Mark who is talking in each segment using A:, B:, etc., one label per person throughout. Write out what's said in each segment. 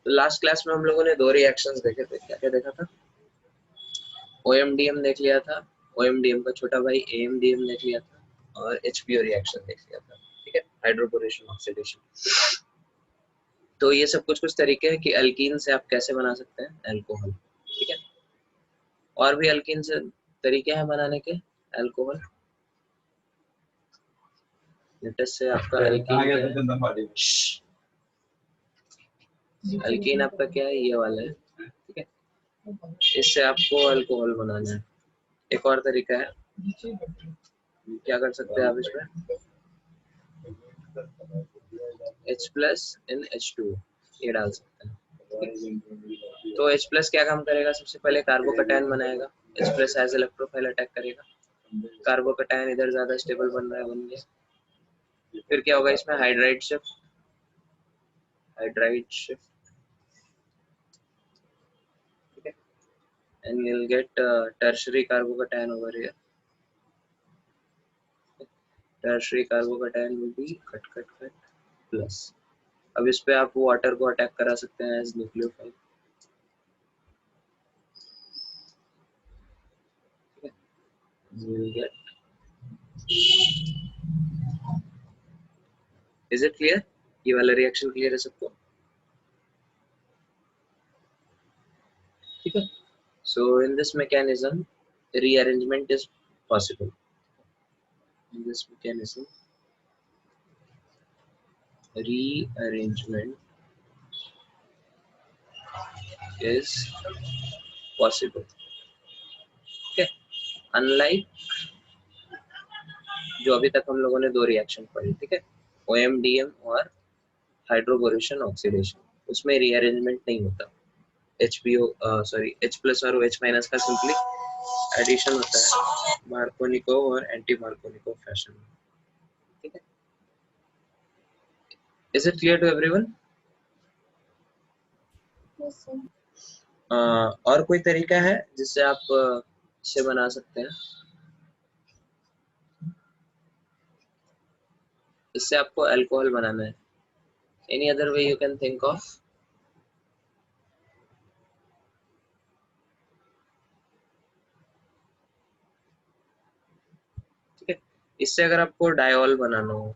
A: तो last class में हम लोगों ने दो रिएक्शंस देखे थे, क्या क्या देखा था? OMDM देख लिया था, OMDM का छोटा भाई AMDM देख लिया था, और HPO रिएक्शन देख लिया था, ठीक है, हाइड्रोबोरेशन ऑक्सीडेशन। तो ये सब कुछ तरीके हैं कि अल्कीन से आप कैसे बना सकते हैं अल्कोहल, ठीक है। और भी अल्कीन से तरीके हैं बनाने के अल्कोहल। लेटेस्ट से आपका अल्कीन आपका क्या है, ये वाला है, ठीक है। इससे आपको अल्कोहल बनाना है। एक और तरीका है, क्या कर सकते हैं आप इसमें, H+ in H2 ये डाल सकते हैं। तो H+ क्या काम करेगा, सबसे पहले कार्बोकैटायन बनाएगा, H+ एज इलेक्ट्रोफाइल अटैक करेगा, कार्बोकैटायन इधर ज्यादा स्टेबल बन रहा है, बन गया। फिर क्या होगा इसमें, हाइड्राइड शिफ्ट, ठीक है, and you'll get tertiary carbocation over here. Tertiary carbocation will be cut plus. अब इस पे आप वाटर को अटैक करा सकते हैं एज न्यूक्लियोफाइल, ठीक है। You'll get, is it clear? ये वाला रिएक्शन क्लियर है सबको, ठीक है। So in this mechanism, rearrangement is possible. In this mechanism, rearrangement is possible. Okay. Unlike जो अभी तक हम लोगों ने दो रिएक्शन पढ़ी, ठीक है, OMDM और हाइड्रोबोरेशन ऑक्सीडेशन, उसमें रीअरेंजमेंट नहीं होता। H+ और OH- का सिंपली एडिशन होता है मार्कोनिकोव और एंटी मार्कोनिकोव फैशन में, ठीक है। Is it clear to everyone? और कोई तरीका है जिससे आप इसे बना सकते हैं? इससे आपको अल्कोहल बनाना है, any other way you can think of? ठीक है, इससे अगर आपको डायोल बनाना हो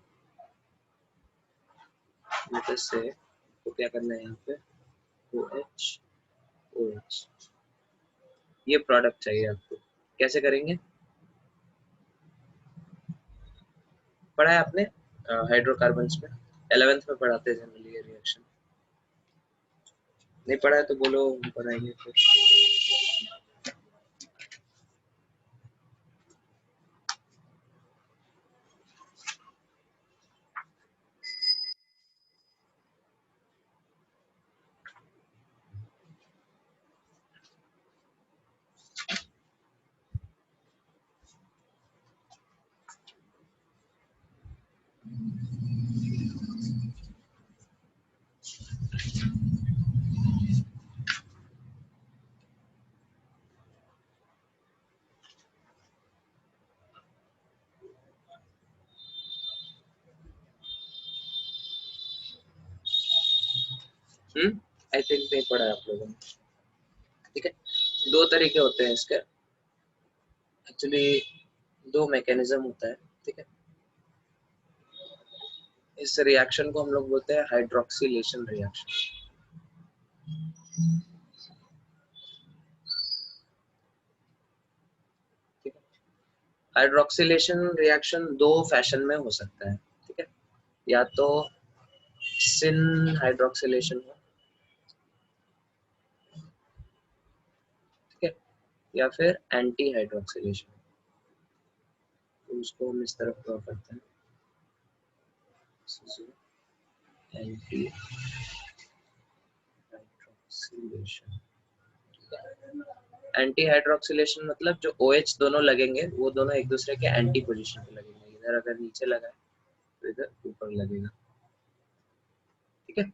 A: से तो क्या करना है, यहाँ पे OH ये प्रोडक्ट चाहिए आपको। कैसे करेंगे, पढ़ा है आपने हाइड्रोकार्बन्स में, 11th में पढ़ाते हैं जनरली ये रिएक्शन। नहीं पढ़ा है तो बोलो, पढ़ाएंगे फिर। आई थिंक नहीं पढ़ा है आप लोगों ने, ठीक है। दो तरीके होते हैं इसके, एक्चुअली दो मैकेनिज्म होता है, ठीक है। इस रिएक्शन को हम लोग बोलते हैं हाइड्रोक्सिलेशन रिएक्शन, ठीक है। हाइड्रोक्सिलेशन रिएक्शन दो फैशन में हो सकता है, ठीक है, या तो सिन हाइड्रोक्सिलेशन हो, ठीक है, या फिर एंटी हाइड्रोक्सिलेशन, तो उसको हम इस तरफ ड्रॉ करते हैं, एंटी हाइड्रोक्सिलेशन। एंटी हाइड्रोक्सिलेशन मतलब जो OH दोनों लगेंगे वो दोनों एक दूसरे के एंटी पोजीशन पे लगेंगे, इधर अगर नीचे लगा है तो इधर ऊपर लगेगा, ठीक है।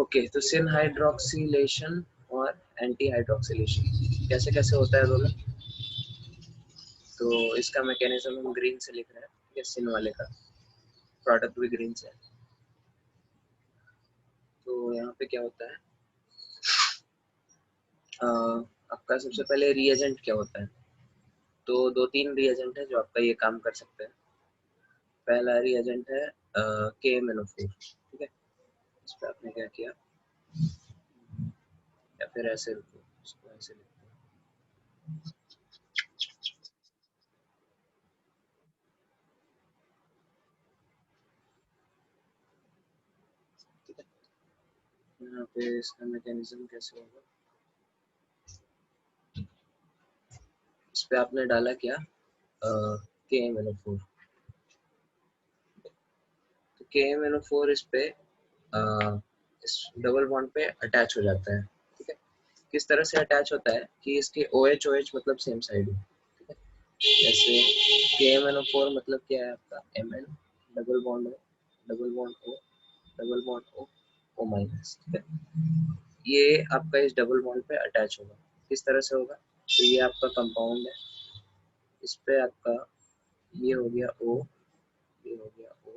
A: ओके, तो सिन हाइड्रोक्सिलेशन और एंटी हाइड्रोक्सिलेशन कैसे कैसे होता है दोनों? तो इसका मैकेनिज्म हम ग्रीन से लिख रहे हैं, ये सिन वाले का प्रोडक्ट भी ग्रीन से है। तो यहाँ पे क्या होता है, आपका सबसे पहले रिएजेंट क्या होता है? तो दो तीन रिएजेंट है जो आपका ये काम कर सकते हैं। पहला रिएजेंट है KMnO4, ठीक है। इस पर आपने क्या किया, या फिर ऐसे रुको, इसको ऐसे लिखते हैं, ठीक है। यहाँ पे इसका मैकेनिज्म कैसे होगा, इस पे आपने डाला क्या, KMnO4। तो KMnO4 इस पे इस डबल बॉन्ड पे अटैच हो जाता है, ठीक है। किस तरह से अटैच होता है कि इसके OH मतलब सेम साइड है, ठीक है। जैसे KMnO4 मतलब क्या है आपका, Mn double bond O, double bond O, double bond O, O minus, ठीक है। ये आपका इस डबल बॉन्ड पे अटैच होगा। किस तरह से होगा, तो ये आपका कंपाउंड है, इस पे आपका ये हो गया O, ये हो गया O,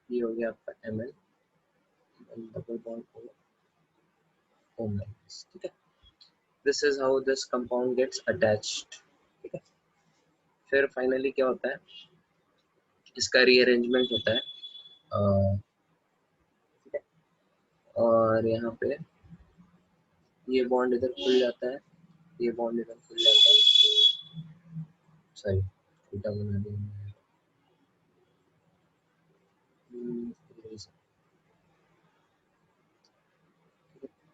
A: ये हो गया आपका Mn double bond O, O minus, ठीक है। This is how this compound gets attached, ठीक है। फिर फाइनली क्या होता है, इसका रीअरेंजमेंट होता है, ठीक है। और यहाँ पे ये बॉन्ड इधर खुल जाता है, ये बॉन्ड इधर खुल जाता है, सॉरी उल्टा बना दिया मैंने।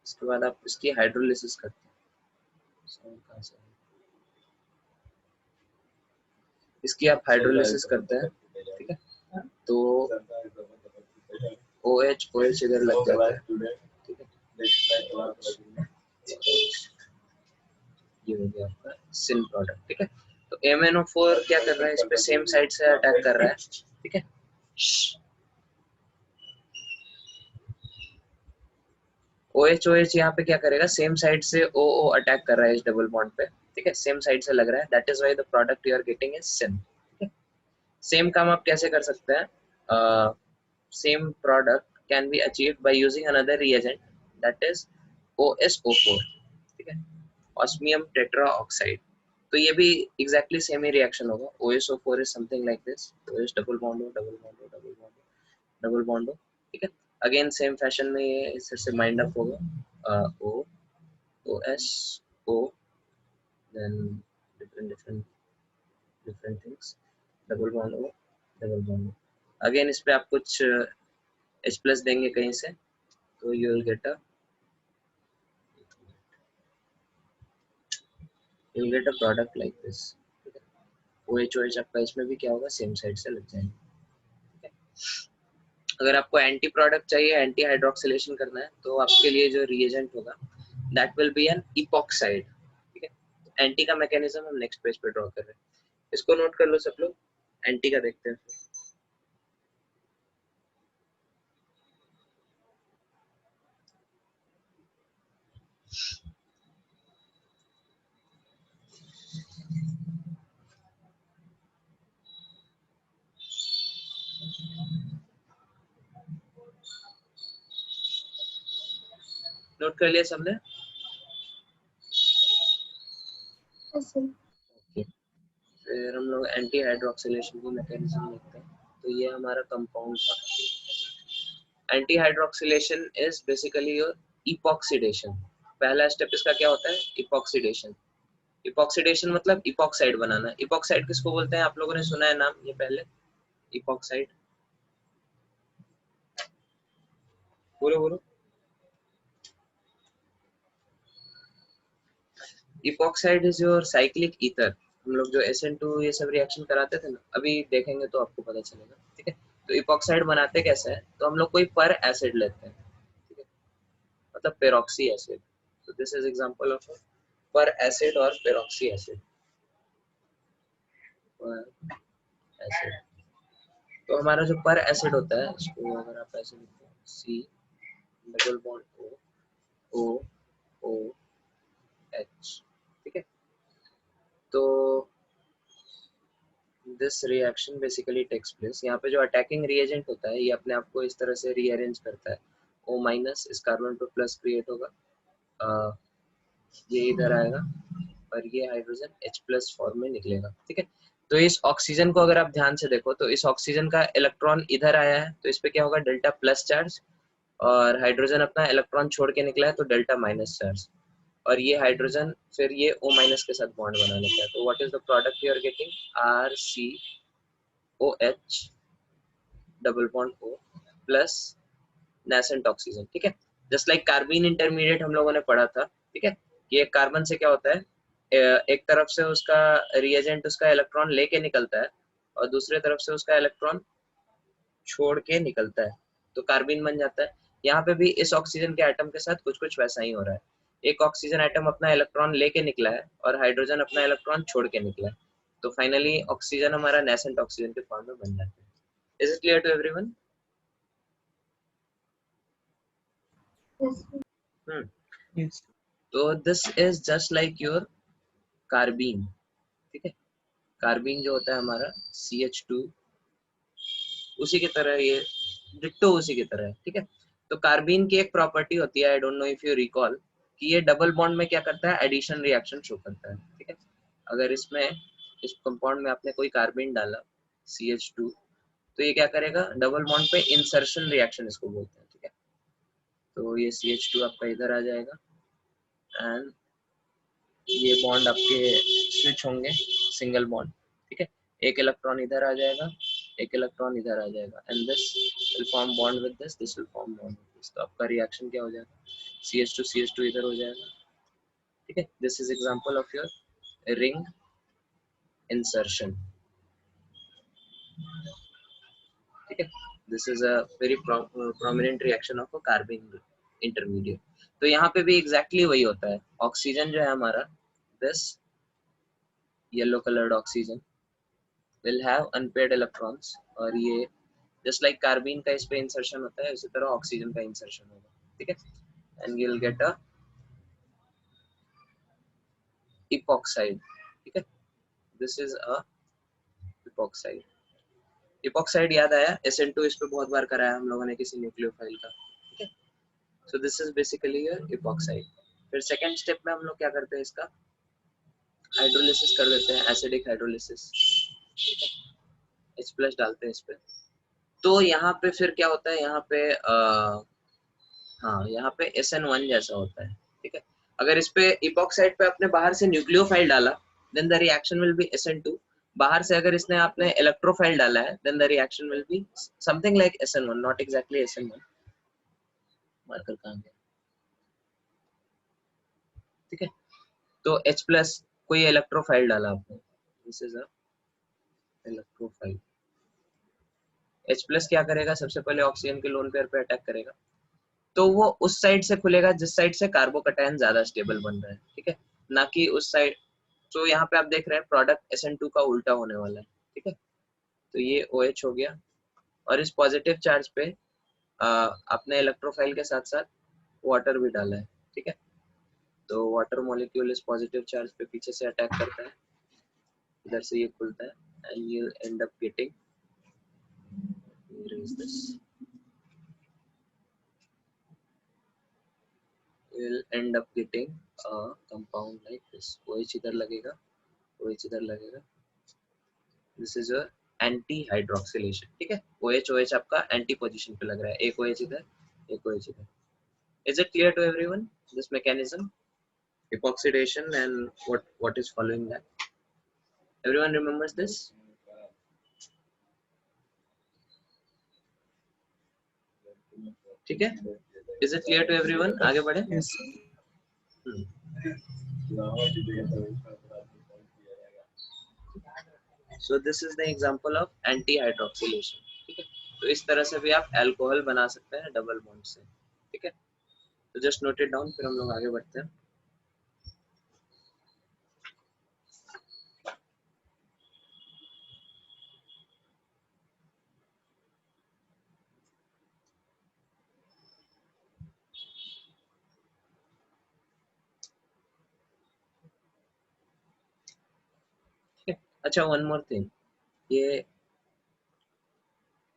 A: इसके बाद आप इसकी हाइड्रोलिसिस करते हैं, कहाँ से इसकी आप हाइड्रोलिसिस करते हैं, ठीक है। तो OH इधर लग जाता है, ठीक है। ये हो गया आपका सिन प्रोडक्ट, ठीक है। तो MnO4 क्या कर रहा है, इस पे सेम साइड से अटैक कर रहा है, ठीक है। OH यहाँ पे क्या करेगा, सेम साइड से OO अटैक कर रहा है इस डबल बॉन्ड पे, ठीक है। सेम साइड से लग रहा है, that is why the product you are getting is syn, ठीक है। सेम काम आप कैसे कर सकते हैं, same product can be achieved by using another reagent, that is OSO4, ठीक है, ऑस्मियम टेट्रा ऑक्साइड। तो ये भी एग्जैक्टली सेम ही रिएक्शन होगा। OSO4 is something like this, OH double bond हो, डबल बॉन्ड हो, डबल बॉन्ड हो, डबल बॉन्ड हो, ठीक है। अगेन सेम फैशन में ये इस तरह से माइंड अप होगा, O OS O, then different things, double bond O, double bond O। Again इस पे आप कुछ H प्लस देंगे कहीं से, तो you will get a product like this, OH आपका इसमें भी क्या होगा, सेम साइड से लग जाएंगे। अगर आपको एंटी प्रोडक्ट चाहिए, एंटी हाइड्रोक्सिलेशन करना है, तो आपके लिए जो रिएजेंट होगा that will be an epoxide, ठीक है। एंटी का मैकेनिज्म हम नेक्स्ट पेज पे ड्रॉ कर रहे हैं, इसको नोट कर लो सब लोग। एंटी का देखते हैं, नोट कर लिया सबने? okay. फिर हम लोग एंटी हाइड्रोक्सिलेशन की मैकेनिज्म देखते हैं। तो ये हमारा कंपाउंड था। Anti hydroxylation is basically your epoxidation. पहला स्टेप इसका क्या होता है, इपॉक्सीडेशन। इपॉक्सीडेशन मतलब इपॉक्साइड बनाना। इपॉक्साइड किसको बोलते हैं, आप लोगों ने सुना है नाम ये पहले, इपॉक्साइड? बोलो बोलो। Epoxide is your cyclic ether. हम लोग जो SN2 ये सब रिएक्शन कराते थे ना, अभी देखेंगे तो आपको पता चलेगा, ठीक है। तो इपॉक्साइड बनाते कैसे हैं, तो हम लोग कोई पर एसिड लेते हैं, ठीक है, मतलब पेरोक्सी एसिड। तो दिस इज एग्जांपल ऑफ पर एसिड और पेरोक्सी एसिड, पर एसिड। तो हमारा जो पर एसिड होता है, इसको अगर आप ऐसे लिखते हैं, C double bond O, O, O, H, ठीक है। तो this reaction basically takes place, यहाँ पे जो अटैकिंग रिएजेंट होता है ये अपने आप को इस तरह से रीअरेंज करता है, O माइनस इस कार्बन पर प्लस क्रिएट होगा, ये इधर आएगा और ये हाइड्रोजन H प्लस फॉर्म में निकलेगा, ठीक है। तो इस ऑक्सीजन को अगर आप ध्यान से देखो तो इस ऑक्सीजन का इलेक्ट्रॉन इधर आया है, तो इस पे क्या होगा, डेल्टा प्लस चार्ज, और हाइड्रोजन अपना इलेक्ट्रॉन छोड़ के निकला है तो डेल्टा माइनस चार्ज, और ये हाइड्रोजन फिर ये O माइनस के साथ बॉन्ड बना लेता है। तो what is the product you are getting, RCOH double bond O plus nascent oxygen, ठीक है। जस्ट लाइक कार्बीन इंटरमीडिएट हम लोगों ने पढ़ा था, ठीक है, कि एक कार्बन से क्या होता है, एक तरफ से उसका रिएजेंट उसका इलेक्ट्रॉन लेके निकलता है और दूसरे तरफ से उसका इलेक्ट्रॉन छोड़ के निकलता है, तो कार्बीन बन जाता है। यहाँ पे भी इस ऑक्सीजन के एटम के साथ कुछ कुछ वैसा ही हो रहा है, एक ऑक्सीजन एटम अपना इलेक्ट्रॉन लेके निकला है और हाइड्रोजन अपना इलेक्ट्रॉन छोड़ के निकला है, तो फाइनली ऑक्सीजन हमारा नेसेंट ऑक्सीजन के फॉर्म में बन जाता है। Is it clear to everyone?
B: Yes.
A: तो this is just like your carbene, ठीक है। कार्बीन जो होता है हमारा CH2, उसी की तरह ये डिट्टो उसी की तरह है, ठीक है। तो कार्बीन की एक प्रॉपर्टी होती है, I don't know if you recall, कि ये डबल बॉन्ड में क्या करता है, एडिशन रिएक्शन शो करता है, ठीक है। अगर इसमें इस कंपाउंड में आपने कोई कार्बीन डाला CH2, तो ये क्या करेगा, डबल बॉन्ड पे इंसर्शन रिएक्शन इसको बोलते हैं, ठीक है। तो ये CH2 आपका इधर आ जाएगा एंड ये बॉन्ड आपके स्विच होंगे, सिंगल बॉन्ड, ठीक है। एक इलेक्ट्रॉन इधर आ जाएगा, एक इलेक्ट्रॉन इधर आ जाएगा, and this will form bond with this will form bond with this. तो आपका रिएक्शन क्या हो जाएगा, CH2 इधर हो जाएगा, ठीक है। This is example of your ring insertion, ठीक है। This is a very prominent reaction of a carbon intermediate. तो यहाँ पे भी एग्जैक्टली वही होता है, ऑक्सीजन जो है हमारा, this yellow coloured oxygen will have unpaired electrons, और ये just like कार्बीन का इस पे इंसर्शन होता है, उसी तरह ऑक्सीजन का इंसर्शन होगा, ठीक है। and you'll get a epoxide, ठीक है। this is a epoxide। epoxide याद आया, SN2 इस पे बहुत बार कराया हम लोगों ने किसी न्यूक्लियोफाइल का, ठीक है। so this is basically a epoxide। फिर सेकेंड स्टेप में हम लोग क्या करते हैं, इसका हाइड्रोलिसिस कर देते हैं, एसिडिक हाइड्रोलिसिस, H प्लस डालते हैं इस पे। तो यहाँ पे फिर क्या होता है, यहाँ पे हाँ, यहाँ पे SN1 जैसा होता है, ठीक है। अगर इस पे इपॉक्साइड पे आपने बाहर से न्यूक्लियोफाइल डाला, then the reaction will be SN2। बाहर से अगर इसने आपने इलेक्ट्रोफाइल डाला है, then the reaction will be something like SN1, not exactly SN1। Marker कहाँ गया, ठीक है। तो H प्लस कोई इलेक्ट्रोफाइल डाला आपने, this is a electrophile. H plus क्या करेगा, सबसे पहले ऑक्सीजन के लोन पेयर पे अटैक करेगा, तो वो उस साइड से खुलेगा जिस साइड से कार्बोकैटायन ज्यादा स्टेबल बन रहा है, ठीक है, ना कि उस साइड। तो यहाँ पे आप देख रहे हैं प्रोडक्ट SN2 का उल्टा होने वाला है, ठीक है। तो ये OH हो गया, और इस पॉजिटिव चार्ज पे आपने इलेक्ट्रोफाइल के साथ साथ वाटर भी डाला है, ठीक है। तो वाटर मॉलिक्यूल इस पॉजिटिव चार्ज पे पीछे से अटैक करता है, इधर से ये खुलता है, and you and up getting this, will end up getting a compound like this। OH इधर लगेगा, OH इधर लगेगा, this is a anti hydroxylation, ठीक है। OH आपका एंटी पोजीशन पे लग रहा है, एक OH इधर, एक OH इधर। Is it clear to everyone this mechanism, epoxidation and what is following that? Everyone remembers this? ठीक है, is it clear to everyone? आगे बढ़े।
B: Yes.
A: So this is the example of anti hydroxylation, ठीक है। तो इस तरह से भी आप अल्कोहल बना सकते हैं डबल बॉन्ड से, ठीक है। तो जस्ट नोट इट डाउन, फिर हम लोग आगे बढ़ते हैं। अच्छा, वन मोर थिंग, ये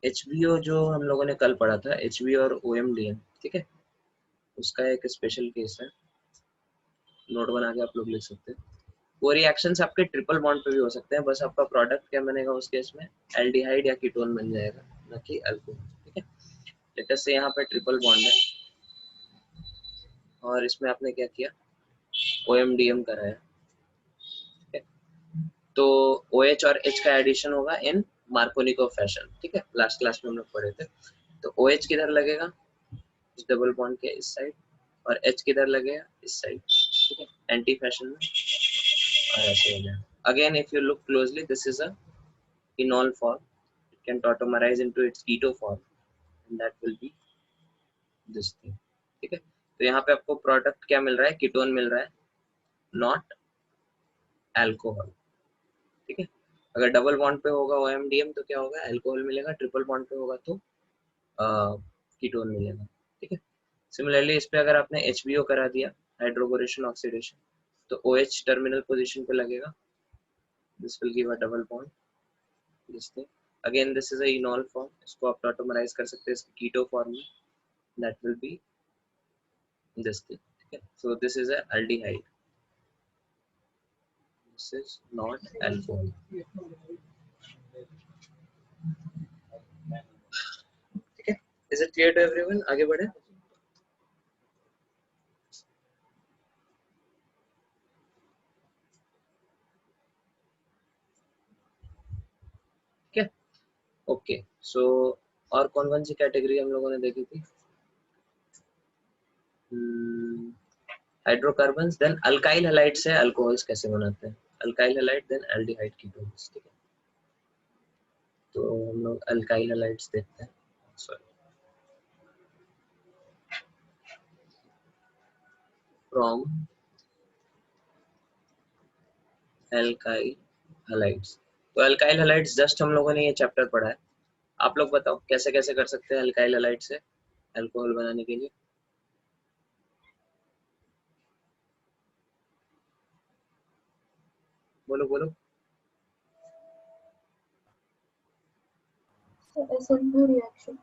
A: HBO जो हम लोगों ने कल पढ़ा था, HBO और OMDM, ठीक है, उसका एक स्पेशल केस है, नोट बना के आप लोग लिख सकते हैं। वो रिएक्शंस आपके ट्रिपल बॉन्ड पे भी हो सकते हैं, बस आपका प्रोडक्ट क्या बनेगा उस केस में, एल्डिहाइड या कीटोन बन जाएगा, ना कि अल्कोहल, ठीक है। लेटेस्ट से यहाँ पे ट्रिपल बॉन्ड है और इसमें आपने क्या किया, OMDM कराया, ठीक है। तो OH और H का एडिशन होगा इन मार्कोनिको फैशन, ठीक है, लास्ट क्लास में हम लोग पढ़े थे। तो OH किधर लगेगा, इस डबल बॉन्ड के इस साइड, और H किधर लगेगा, इस साइड, ठीक है, एंटी फैशन में, और ऐसे हो जाएगा। Again if you look closely, this is a enol form, it can tautomerize into its keto form, and that will be this thing, ठीक है। तो यहाँ पे आपको प्रोडक्ट क्या मिल रहा है, कीटोन मिल रहा है, नॉट अल्कोहल, ठीक है। अगर डबल बॉन्ड पे होगा OMDM तो क्या होगा, अल्कोहल मिलेगा, ट्रिपल बॉन्ड पे होगा तो कीटोन मिलेगा, ठीक है। सिमिलरली इस पे अगर आपने HBO करा दिया, हाइड्रोबोरेशन ऑक्सीडेशन, तो OH टर्मिनल पोजीशन पे लगेगा, this will give a double bond, this thing. Again this is a इनॉल form, इसको आप टॉटोमराइज कर सकते हैं इसकी कीटो फॉर्म में, that will be this thing, okay. So this is a aldehyde, this is not alcohol, ठीक है। Is it clear to everyone? आगे बढ़े। ठीक है, ओके। सो और कौन कौन सी कैटेगरी हम लोगों ने देखी थी, हाइड्रोकार्बन्स, देन अल्काइल हैलाइड से अल्कोहल्स कैसे बनाते हैं, alkyl halide then aldehyde ketones, ठीक है। तो हम लोग अल्काइल हैलाइड्स देखते हैं, सॉरी, फ्रॉम अल्काइल हैलाइड्स। तो अल्काइल हैलाइड्स जस्ट हम लोगों ने ये चैप्टर पढ़ा है, आप लोग बताओ कैसे कैसे कर सकते हैं अल्काइल हैलाइड से अल्कोहल बनाने के लिए। बोलो बोलो।
B: SN2 reaction.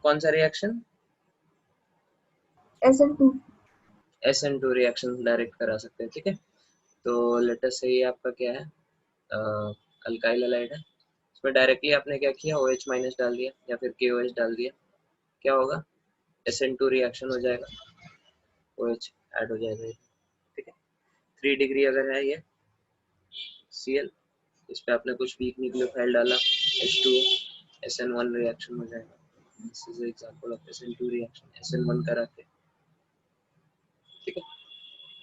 A: कौन सा reaction,
B: SN2.
A: SN2 reaction direct करा सकते हैं, ठीक है। तो लेटेस्ट से ये आपका क्या है, अल्काइल हैलाइड है, इसमें डायरेक्टली आपने क्या किया, OH माइनस डाल दिया या फिर KOH डाल दिया, क्या होगा, SN2 रिएक्शन हो जाएगा, OH ऐड हो जाएगा, ठीक है। 3 डिग्री अगर है ये Cl, इस पे आपने कुछ वीक न्यूक्लियोफाइल डाला, H2O, SN1 रिएक्शन हो जाएगा, this is example of SN2 reaction, SN1 करा के, ठीक है।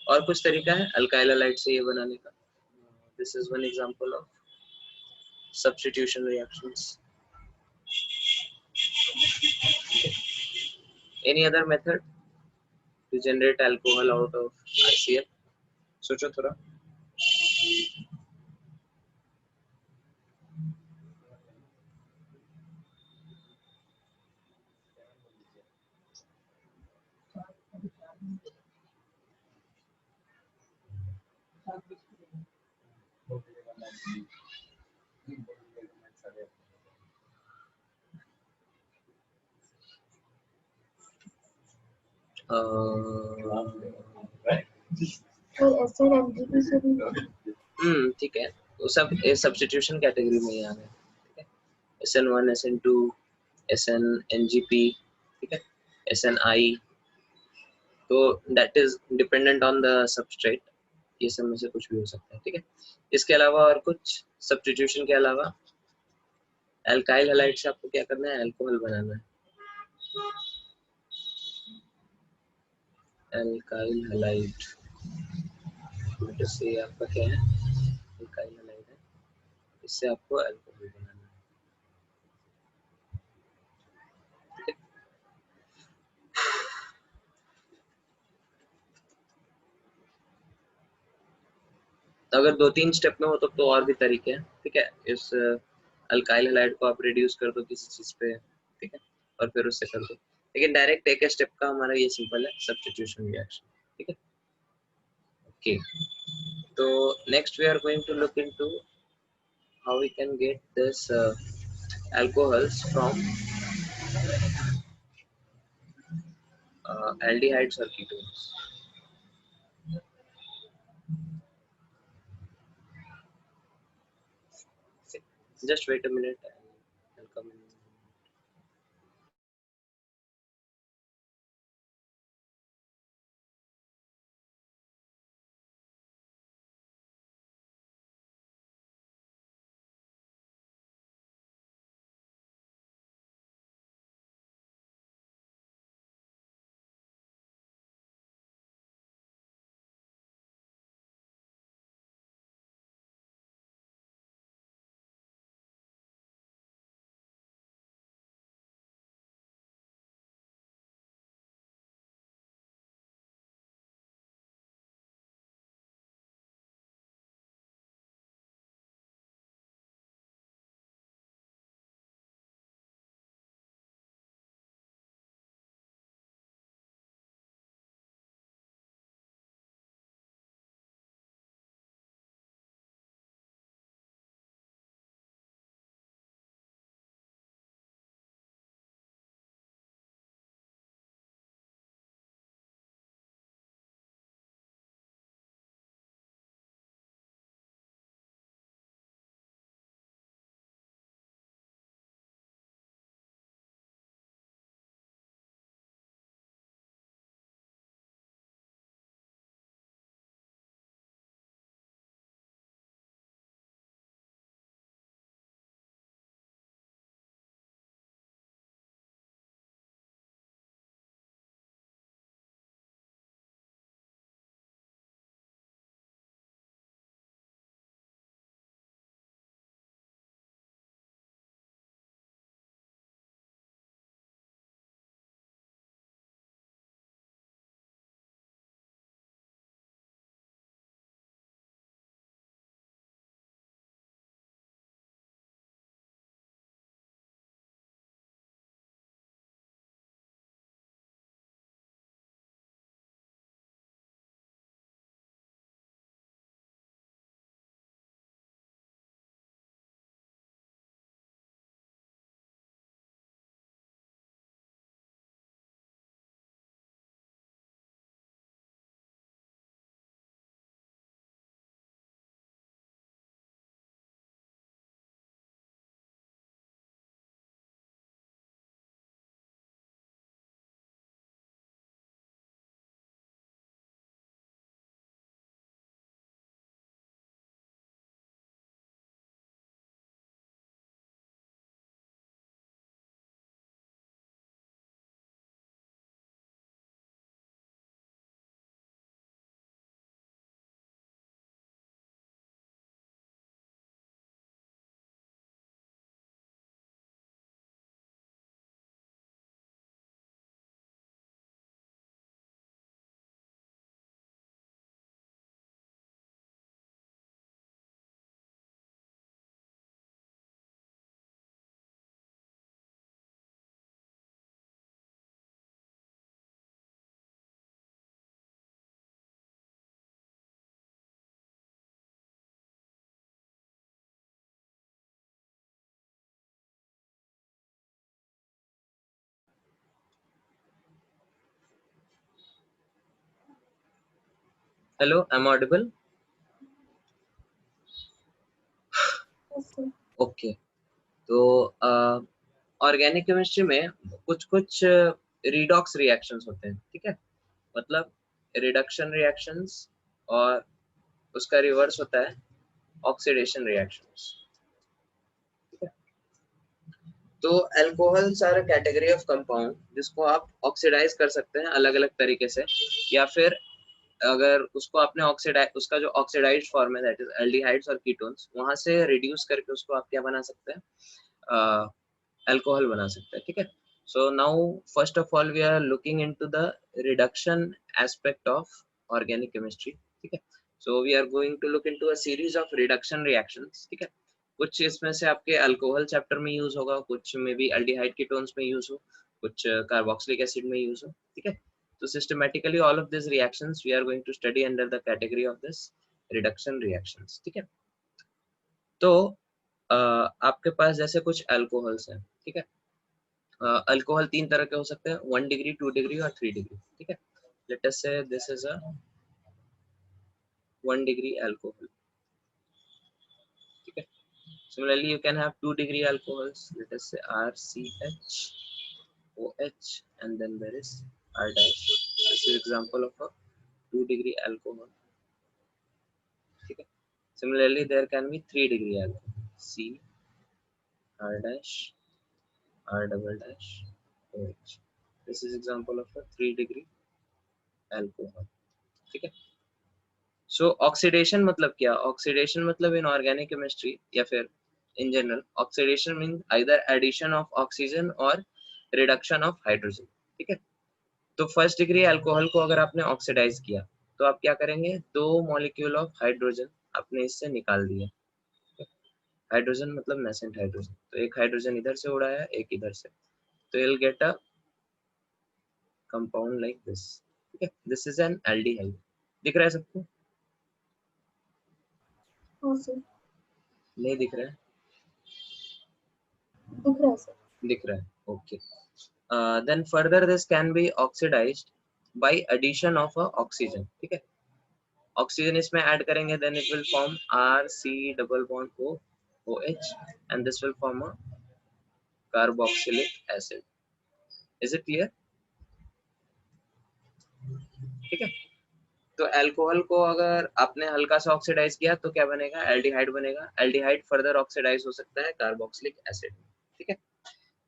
A: और कुछ तरीका है अल्काइल हैलाइड से ये बनाने का, this is one example of substitution reactions, any other method to generate alcohol out of RCl, सोचो थोड़ा।
B: और SN-MGP से भी
A: ठीक है, वो सब सब्स्टिट्यूशन कैटेगरी में ही आ गए, ठीक है। SN1, SN2, SN-NGP, ठीक है, SNI, तो that is dependent on the substrate, ये सब में से कुछ भी हो सकता है, ठीक है। इसके अलावा और कुछ सब्स्टिट्यूशन के अलावा अल्काइल हैलाइड से आपको क्या करना है, अल्कोहल बनाना है, अल्काइल हैलाइड, जैसे आपका क्या है, अल्काइल हैलाइड है, इससे आपको अल्कोहल बनाना है, ठीक है। अगर 2-3 स्टेप में हो तो और भी तरीके हैं, ठीक है। इस अल्काइल हैलाइड को आप रिड्यूस कर दो किसी चीज पे, ठीक है, और फिर उससे कर दो, लेकिन डायरेक्ट एक स्टेप का हमारा ये सिंपल है, सब्स्टिट्यूशन रिएक्शन, ठीक है, ओके। तो next we are going to look into how we can get this alcohols from aldehydes or ketones. Okay. Just wait a minute. I'll come in. Hello, I'm audible.
B: Yes, sir.
A: Okay. तो organic chemistry में कुछ कुछ redox reactions होते हैं, ठीक है, मतलब reduction reactions, और उसका रिवर्स होता है ऑक्सीडेशन रिएक्शंस, ठीक है। तो alcohols are category of compound जिसको आप ऑक्सीडाइज कर सकते हैं अलग अलग तरीके से, या फिर अगर उसको आपने ऑक्सीडाइज, उसका जो ऑक्सीडाइज्ड फॉर्म है दैट इज एल्डिहाइड्स और कीटोन्स, वहां से रिड्यूस करके उसको आप क्या बना सकते हैं, अल्कोहल बना सकते हैं, ठीक है। So now first of all we are looking into the reduction aspect of organic chemistry, ठीक है। So we are going to look into a series of reduction reactions, ठीक है। कुछ इसमें से आपके अल्कोहल चैप्टर में यूज होगा, कुछ में भी एल्डिहाइड कीटोन्स में यूज हो, कुछ कार्बोक्सिलिक एसिड में यूज हो, ठीक है। So systematically all of these reactions we are going to study under the category of this reduction reactions, ठीक है। तो आपके पास जैसे कुछ अल्कोहल्स हैं, ठीक है। अल्कोहल 3 तरह के हो सकते हैं, 1 डिग्री, 2 डिग्री और 3 डिग्री, ठीक है। लेट अस से this is a 1 degree alcohol, ठीक है। Similarly, you can have 2 degree alcohols, let us say RCH, OH, and then there is R dash. This is example of a 2 degree alcohol, ठीक है। Similarly, there can be 3 degree alcohol, C, R dash, R double dash, OH. This is example of a 3 degree alcohol, ठीक है। सो oxidation मतलब क्या? Oxidation मतलब in organic chemistry या फिर in general, oxidation mean either addition of oxygen और reduction of hydrogen, ठीक है। तो फर्स्ट डिग्री अल्कोहल को अगर आपने ऑक्सीडाइज किया तो आप क्या करेंगे, 2 मॉलिक्यूल ऑफ हाइड्रोजन आपने इससे निकाल दिया। हाइड्रोजन मतलब नेसेंट हाइड्रोजन, तो एक हाइड्रोजन इधर से उड़ाया, एक इधर से, तो you'll get a compound like this, ठीक है। This is an aldehyde. दिख रहा है सबको?
B: हाँ सर,
A: नहीं दिख रहा है?
B: दिख रहा है सर।
A: दिख रहा है, okay. Then further this can be oxidized by addition of a oxygen, ठीक है। ऑक्सीजन इसमें ऐड करेंगे, then it will form RC double bond O OH and this will form a carboxylic acid. Is it clear? ठीक है। तो alcohol को अगर आपने हल्का सा ऑक्सीडाइज किया तो क्या बनेगा, एल्डिहाइड बनेगा। एल्डिहाइड फर्दर ऑक्सीडाइज हो सकता है कार्बोक्सिलिक एसिड, ठीक है।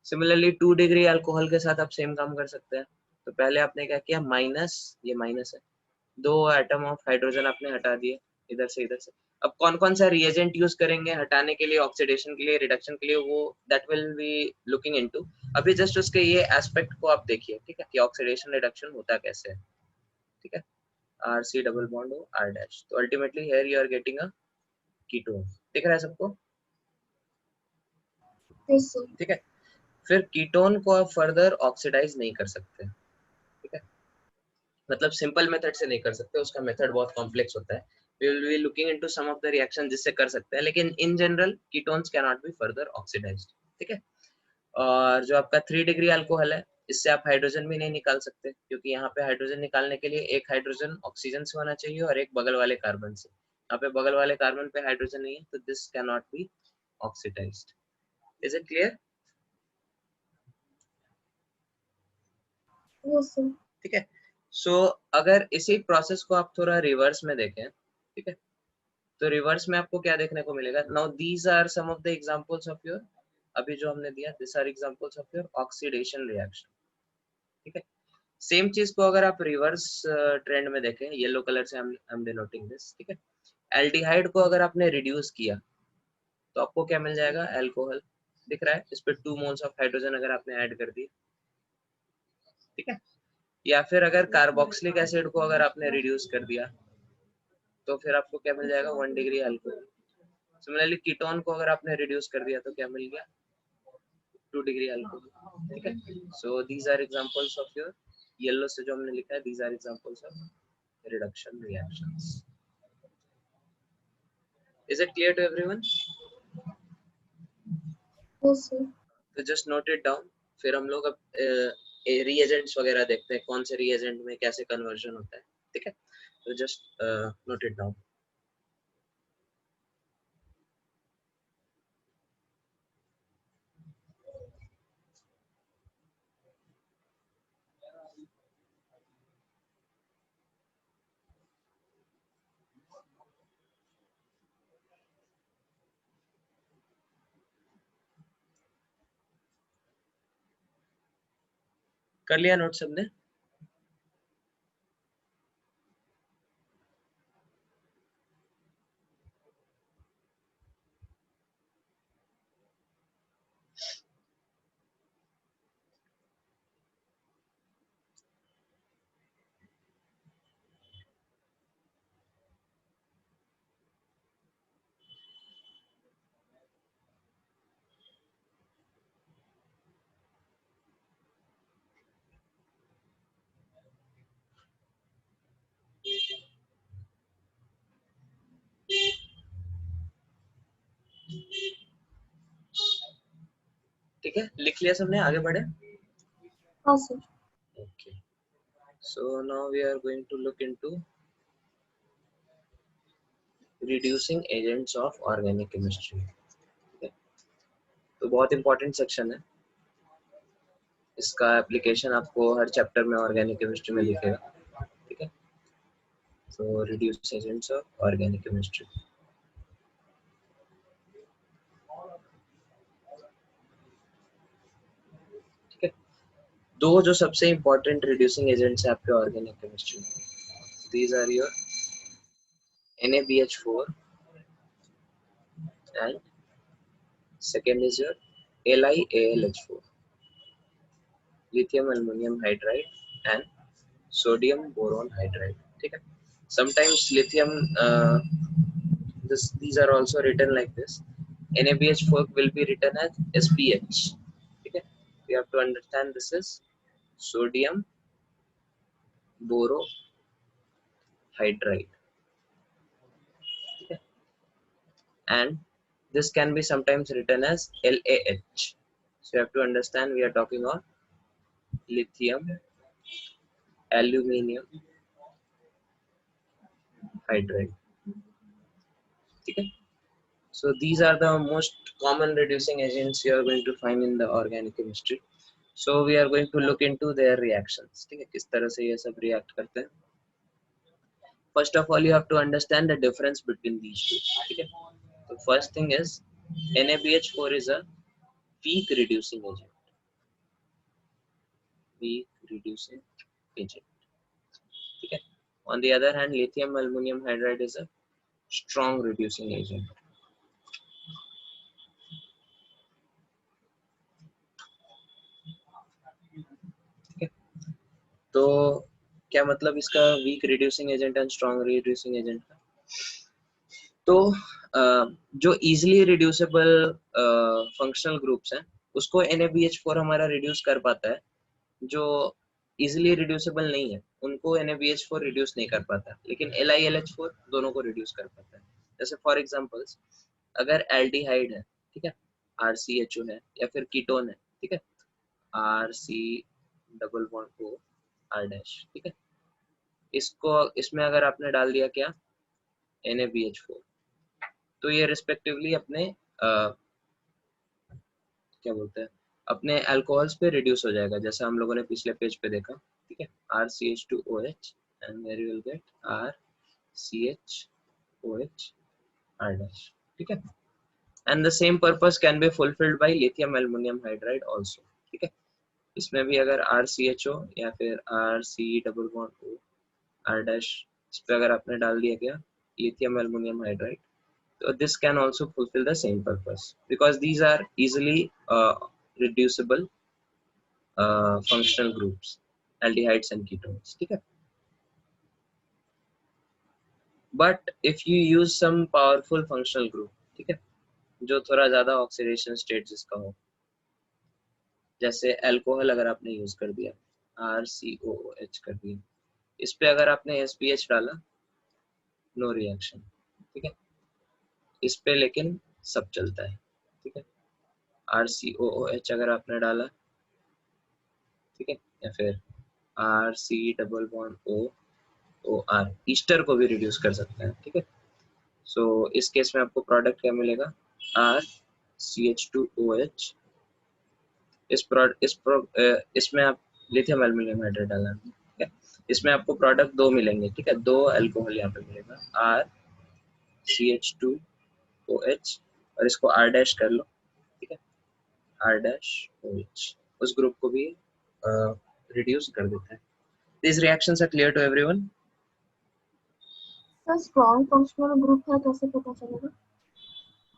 A: सिमिलरली 2 डिग्री अल्कोहल के साथ आप सेम काम कर सकते हैं। तो पहले आपने क्या किया, माइनस, ये माइनस है, 2 एटम ऑफ हाइड्रोजन आपने हटा दिए इधर से इधर से। अब कौन कौन सा रिएजेंट यूज करेंगे हटाने के लिए, ऑक्सीडेशन के लिए, रिडक्शन के लिए, वो that will be looking into. अभी जस्ट उसके ये एस्पेक्ट को आप देखिए, ठीक है, कि ऑक्सीडेशन रिडक्शन होता कैसे है, ठीक है। RC double bond O R dash, तो ultimately here you are getting a ketone. दिख रहा है सबको?
B: Yes sir.
A: ठीक है। फिर कीटोन को आप फर्दर ऑक्सीडाइज नहीं कर सकते, ठीक है। मतलब सिंपल मेथड से नहीं कर सकते, उसका मेथड बहुत कॉम्प्लेक्स होता है। We will be looking into some of the reaction जिससे कर सकते हैं, लेकिन in general ketones can not be further oxidised, ठीक है। और जो आपका 3 डिग्री अल्कोहल है, इससे आप हाइड्रोजन भी नहीं निकाल सकते, क्योंकि यहाँ पे हाइड्रोजन निकालने के लिए एक हाइड्रोजन ऑक्सीजन से होना चाहिए और एक बगल वाले कार्बन से। यहाँ पे बगल वाले कार्बन पे हाइड्रोजन नहीं है, तो this can not be oxidised. Is it clear?
B: Yes sir.
A: ठीक है। सो अगर इसी प्रोसेस को आप थोड़ा रिवर्स में देखें, ठीक है, तो रिवर्स में आपको क्या देखने को मिलेगा। Now these are some of the examples of your, अभी जो हमने दिया, this are examples of your oxidation reaction, ठीक है। सेम चीज को अगर आप रिवर्स ट्रेंड में देखें, येलो कलर से आई एम डिनोटिंग दिस, ठीक है। एल्डिहाइड को अगर आपने रिड्यूस किया तो आपको क्या मिल जाएगा, अल्कोहल। दिख रहा है? इस पे 2 मोल्स ऑफ हाइड्रोजन अगर आपने ऐड कर दिए, ठीक है। या फिर अगर कार्बोक्सिलिक एसिड को अगर आपने रिड्यूस कर दिया तो फिर आपको क्या मिल जाएगा, 1 डिग्री अल्कोहल। सिमिलरली कीटोन को अगर आपने रिड्यूस कर दिया तो क्या मिल गया, 2 डिग्री अल्कोहल, ठीक है। So these are examples of your, yellow से जो हमने लिखा है, these are examples of reduction reactions. Is it clear to everyone?
B: Yes sir.
A: तो जस्ट नोट इट डाउन। फिर हम लोग अब रिएजेंट्स वगैरह देखते हैं, कौन से रिएजेंट में कैसे कन्वर्जन होता है, ठीक है। तो जस्ट नोट इट डाउन। कर लिया नोट सबने? ठीक है, लिख लिया सबने, आगे बढ़े।
B: हाँ sir.
A: Okay, so now we are going to look into reducing agents of organic chemistry. तो बहुत इंपॉर्टेंट सेक्शन है, इसका एप्लीकेशन आपको हर चैप्टर में ऑर्गेनिक केमिस्ट्री में दिखेगा। ठीक है, so reduce agents of organic chemistry। ठीक है, दो जो सबसे इंपॉर्टेंट रिड्यूसिंग एजेंट्स है आपके ऑर्गेनिक केमिस्ट्री में, these are your NaBH4 and second is your LiAlH4, lithium aluminum hydride and sodium boron hydride। ठीक है, sometimes lithium these are also written like this, NaBH4 will be written as SPH। ठीक है, you have to understand this is sodium borohydride। ठीक है, and this can be sometimes written as LaH। so you have to understand we are talking of lithium aluminium hydride। ठीक है, so these are the most common reducing agents you are going to find in the organic chemistry। so we are going to look into their reactions। ठीक है, किस तरह से ये सब react करते हैं। first of all you have to understand the difference between these two। ठीक है, so first thing is NaBH4 is a weak reducing agent, weak reducing agent। ठीक है, on the other hand lithium aluminum hydride is a strong reducing agent। ठीक है, तो क्या मतलब इसका weak reducing agent and strong reducing agent का। तो जो इजीली रिड्यूसेबल फंक्शनल ग्रुप्स हैं उसको NaBH4 हमारा रिड्यूस कर पाता है, जो इजीली रिड्यूसेबल नहीं है उनको NaBH4 रिड्यूस नहीं कर पाता, लेकिन LiLH4 दोनों को रिड्यूस कर पाता है। जैसे फॉर एग्जांपल्स अगर एल्डिहाइड है, ठीक है, RCHO है या फिर कीटोन है, ठीक है, RC double bond O R dash. ठीक है, इसको इसमें अगर आपने डाल दिया क्या NaBH4 तो ये रिस्पेक्टिवली अपने क्या बोलते हैं अपने अल्कोहल्स पे रिड्यूस हो जाएगा, जैसा हम लोगों ने पिछले पेज पे देखा। ठीक है, RCH2OH and there you will get RCHOH R dash। ठीक है, and the same purpose can be fulfilled by lithium aluminum hydride also। ठीक है, इसमें भी अगर RCHO या फिर RC double bond O R dash इस पे अगर आपने डाल दिया क्या lithium aluminum hydride, so this can also fulfill the same purpose because these are easily reducible functional groups, aldehydes and ketones। ठीक है, but if you use some powerful functional group, ठीक है, जो थोड़ा ज्यादा ऑक्सीडेशन स्टेट जिसका हो, जैसे अल्कोहल अगर आपने यूज कर दिया RCOOH कर दिया, इस पे अगर आपने SPH डाला नो रिएक्शन। ठीक है, इस पे लेकिन सब चलता है। ठीक है, RCOOH अगर आपने डाला, ठीक है, या फिर RC double bond OR Easter को भी रिड्यूस कर सकते हैं। ठीक है, सो इस केस में आपको प्रोडक्ट क्या मिलेगा RCH2OH। इसमें आप लिथियम एल्यूमिनियम हाइड्राइड डालना है। ठीक है, इसमें आपको प्रोडक्ट दो मिलेंगे। ठीक है, दो अल्कोहल यहाँ पे मिलेगा RCH2OH और इसको R डैश कर लो। ठीक है, R डैश OH उस ग्रुप को भी रिड्यूस कर देता है। These reactions are clear to everyone?
B: Sir strong functional group है कैसे पता चलेगा?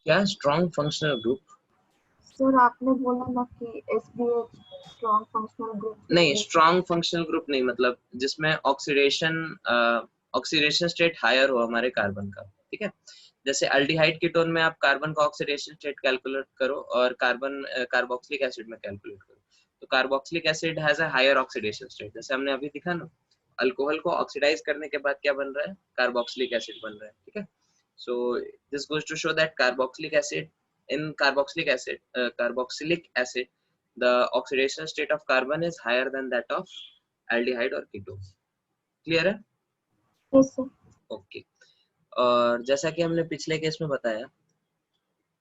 A: क्या स्ट्रॉन्ग फंक्शनल ग्रुप?
B: सर आपने बोला ना कि SBH स्ट्रॉन्ग फंक्शनल ग्रुप
A: नहीं, स्ट्रॉन्ग फंक्शनल ग्रुप नहीं, मतलब जिसमें ऑक्सीडेशन स्टेट हायर हो हमारे कार्बन का। ठीक है, जैसे अल्डिहाइड कीटोन में आप कार्बन का ऑक्सीडेशन स्टेट कैलकुलेट करो और कार्बन कार्बोक्सिलिक एसिड में कैलकुलेट करो, तो carboxylic acid has a higher oxidation state. जैसे हमने अभी दिखा ना, अल्कोहल को ऑक्सीडाइज करने के बाद क्या बन रहा है, कार्बोक्सिलिक एसिड बन रहा है। ठीक है, so this goes to show that carboxylic acid the oxidation state of carbon is higher than that of aldehyde or ketone. Clear है?
B: Yes, sir.
A: ओके और जैसा कि हमने पिछले केस में बताया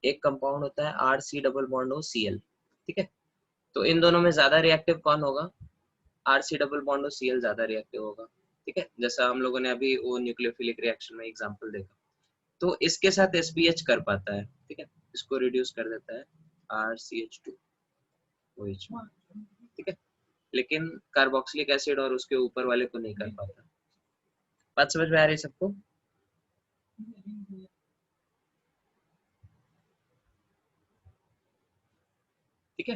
A: एक कंपाउंड होता है RC double bond O Cl, ठीक है? तो इन दोनों में ज्यादा रिएक्टिव कौन होगा? RC double bond O Cl ज्यादा रिएक्टिव होगा, ठीक है? जैसा हम लोगों ने अभी वो न्यूक्लियोफिलिक रिएक्शन में एग्जांपल देखा, तो इसके साथ SPH कर पाता है, ठीक है? इसको रिड्यूस कर देता है RCH2OH, ठीक है? लेकिन कार्बोक्सिलिक एसिड और उसके ऊपर वाले को नहीं कर पाता। बात समझ में आ रही है सबको? ठीक है,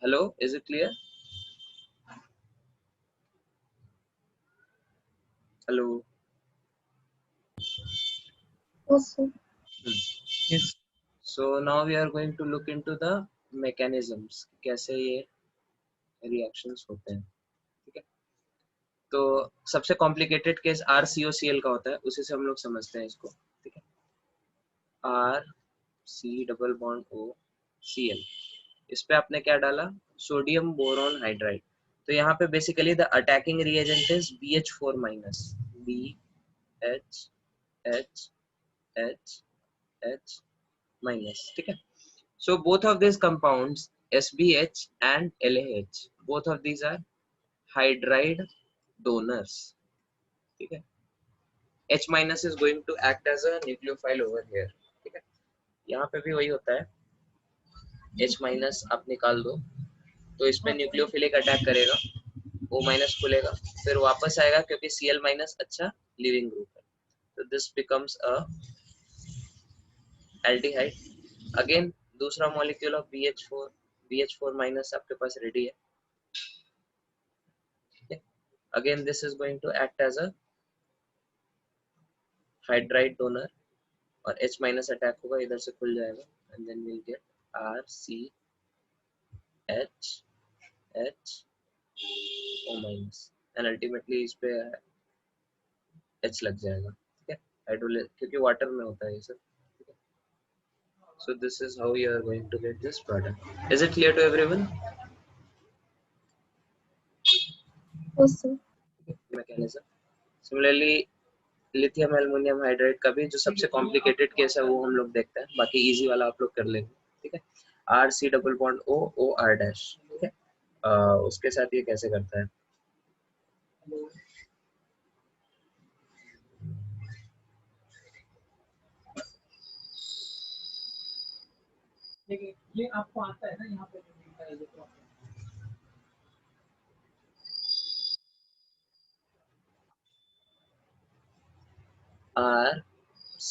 A: hello, is it clear? Hello,
B: Yes, sir.
C: Yes.
A: so now we are going to look into the mechanisms, कैसे ये रिएक्शंस होते हैं, ठीक है? तो सबसे कॉम्प्लिकेटेड केस RCOCl का होता है, उसी से हम लोग समझते हैं इसको, ठीक है? RC डबल बॉन्ड OCl, इस पे आपने क्या डाला? Sodium boron hydride. तो यहाँ पे basically the attacking reagent is BH4 minus, BHH minus, ठीक है? So both of these compounds SBH and LAH, both of these are hydride donors, ठीक है? H minus is going to act as a nucleophile over here, ठीक है? यहाँ पे भी वही होता है, H minus आप निकाल दो तो इसमें न्यूक्लियोफिलिक अटैक करेगा, O माइनस खुलेगा, फिर वापस आएगा क्योंकि Cl माइनस अच्छा लिविंग ग्रुप है, तो this becomes a aldehyde. Again दूसरा मॉलिक्यूल ऑफ BH4 माइनस आपके पास रेडी है, again this is going to act as a hydride donor और H माइनस अटैक होगा, इधर से खुल जाएगा and then will get RCHO minus and ultimately इस पे H लग जाएगा, ठीक है? हाइड्रोलिस क्योंकि वाटर में होता है ये सब, ठीक है? So this is how you are going to get this product. Is it clear to everyone?
B: Yes, sir.
A: Mechanism. Similarly, lithium aluminium hydride का भी जो सबसे कॉम्प्लिकेटेड केस है वो हम लोग देखते हैं, बाकी इजी वाला आप लोग कर लेंगे, ठीक है? RC double bond OR dash, ठीक है? उसके साथ ये कैसे करता है?
C: ये आपको आता है ना यहाँ पे जो मिलता है जो
A: RC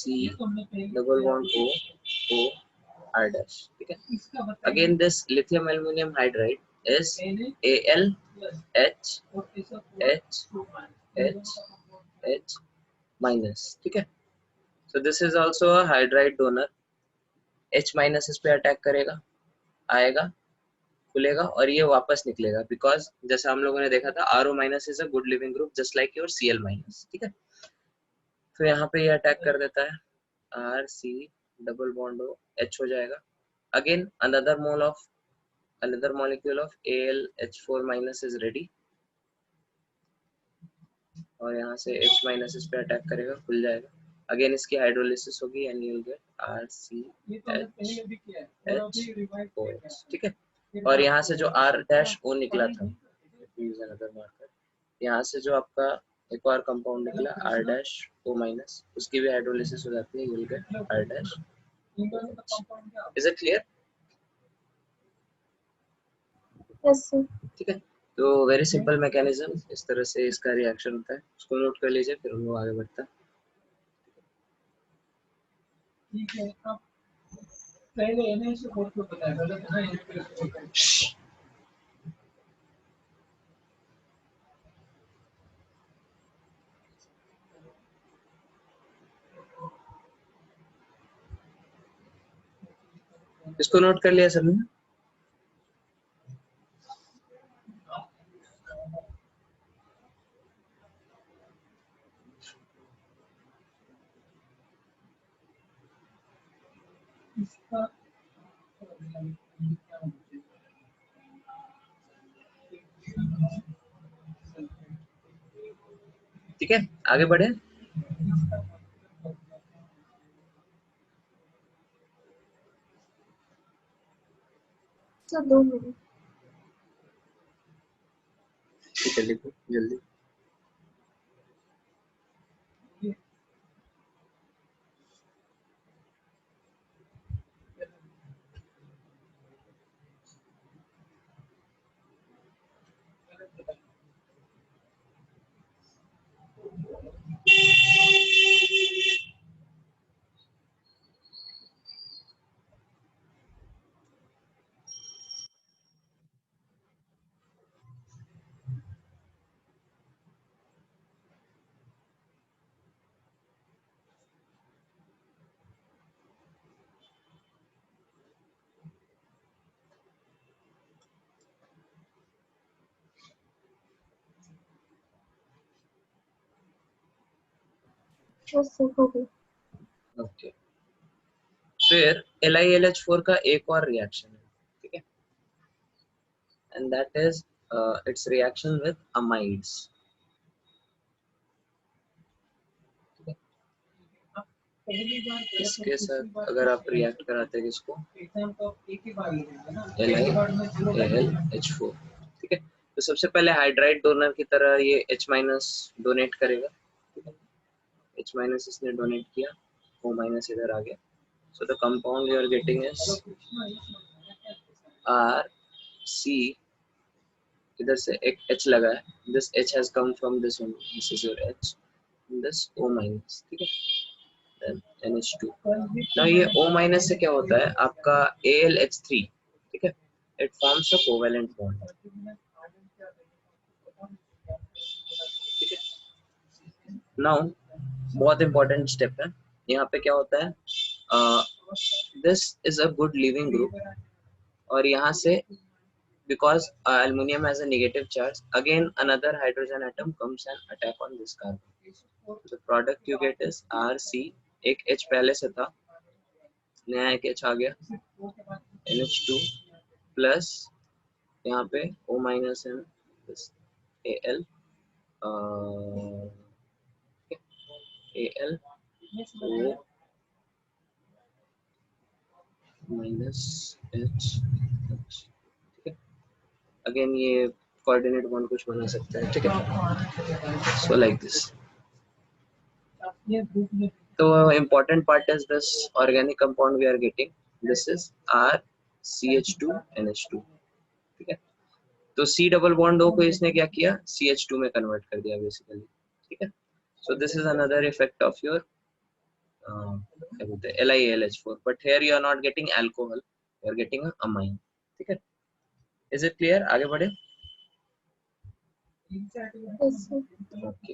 A: double bond OR dash, ठीक है? Again this lithium aluminum hydride is AlHH minus, ठीक है? So this is also a hydride donor. H minus इस पे अटैक करेगा, आएगा, खुलेगा और ये वापस निकलेगा, बिकॉज जैसा हम लोगों ने देखा था RO minus is a good leaving group just like your Cl minus, ठीक है? तो यहाँ पे ये अटैक कर देता है, RC डबल बॉन्ड H हो जाएगा, again another molecule of AlH4 minus is ready और यहाँ से H minus इस पे अटैक करेगा, खुल जाएगा, अगेन इसकी हाइड्रोलिसिस होगी and you will get RCHOH, ठीक है? और यहाँ से जो R डैश O निकला था, यहाँ से जो आपका एक और कंपाउंड निकला R डैश O माइनस, उसकी भी हाइड्रोलिसिस हो जाती है, you will get R dash. Is it clear?
B: Yes, sir.
A: ठीक है, तो वेरी सिंपल मैकेनिज्म, इस तरह से इसका रिएक्शन होता है, उसको नोट कर लीजिए, फिर हम लोग आगे बढ़ते हैं।
C: ठीक है, अब पहले इन्हें से बोल के बताया गलत है ना,
A: इसको नोट कर लिया सबने?
C: इसका
A: ठीक है, आगे बढ़े।
B: Sir 2 minute.
A: ठीक है, लिखो जल्दी।
B: बस सर हो गई।
A: ओके, फिर LiLH4 का एक और रिएक्शन है, ठीक है, and that is it's reaction with amides. इसके साथ अगर आप रिएक्ट कराते हैं किसको, LiAlH4, ठीक है। तो सबसे पहले हाइड्राइड डोनर की तरह ये H- डोनेट करेगा, ठीक है। H- इसने डोनेट किया, O- इधर आ गया। So the compound you are getting is RC, इधर से एक H लगा है, this H has come from this one, this is your H, this O-, ठीक है, then NH2। now ये O- से क्या होता है आपका AlH3, ठीक है, it forms a covalent bond, ठीक है। now बहुत इंपॉर्टेंट स्टेप है यहाँ पे, क्या होता है, this is a good leaving group, और यहाँ से because aluminum has a negative charge, again another hydrogen atom comes and attack on this carbon, so the product you get is RC, एक H पहले से था, नया एक H आ गया, NH2 प्लस यहाँ पे O- है, this Al, Al O minus H, ठीक है। अगेन ये कोऑर्डिनेट बॉन्ड कुछ बना सकता है, ठीक है, सो लाइक दिस। तो important part is this organic compound we are getting, this is RCH2NH2, ठीक है। तो C डबल बॉन्ड O को इसने क्या किया, CH2 में कन्वर्ट कर दिया बेसिकली, ठीक है। So this is another effect of your क्या बोलते हैं LiAlH4, but here you are not getting alcohol, you are getting a amine, ठीक है। इज इट क्लियर, आगे बढ़े।
B: Yes sir.
A: ओके,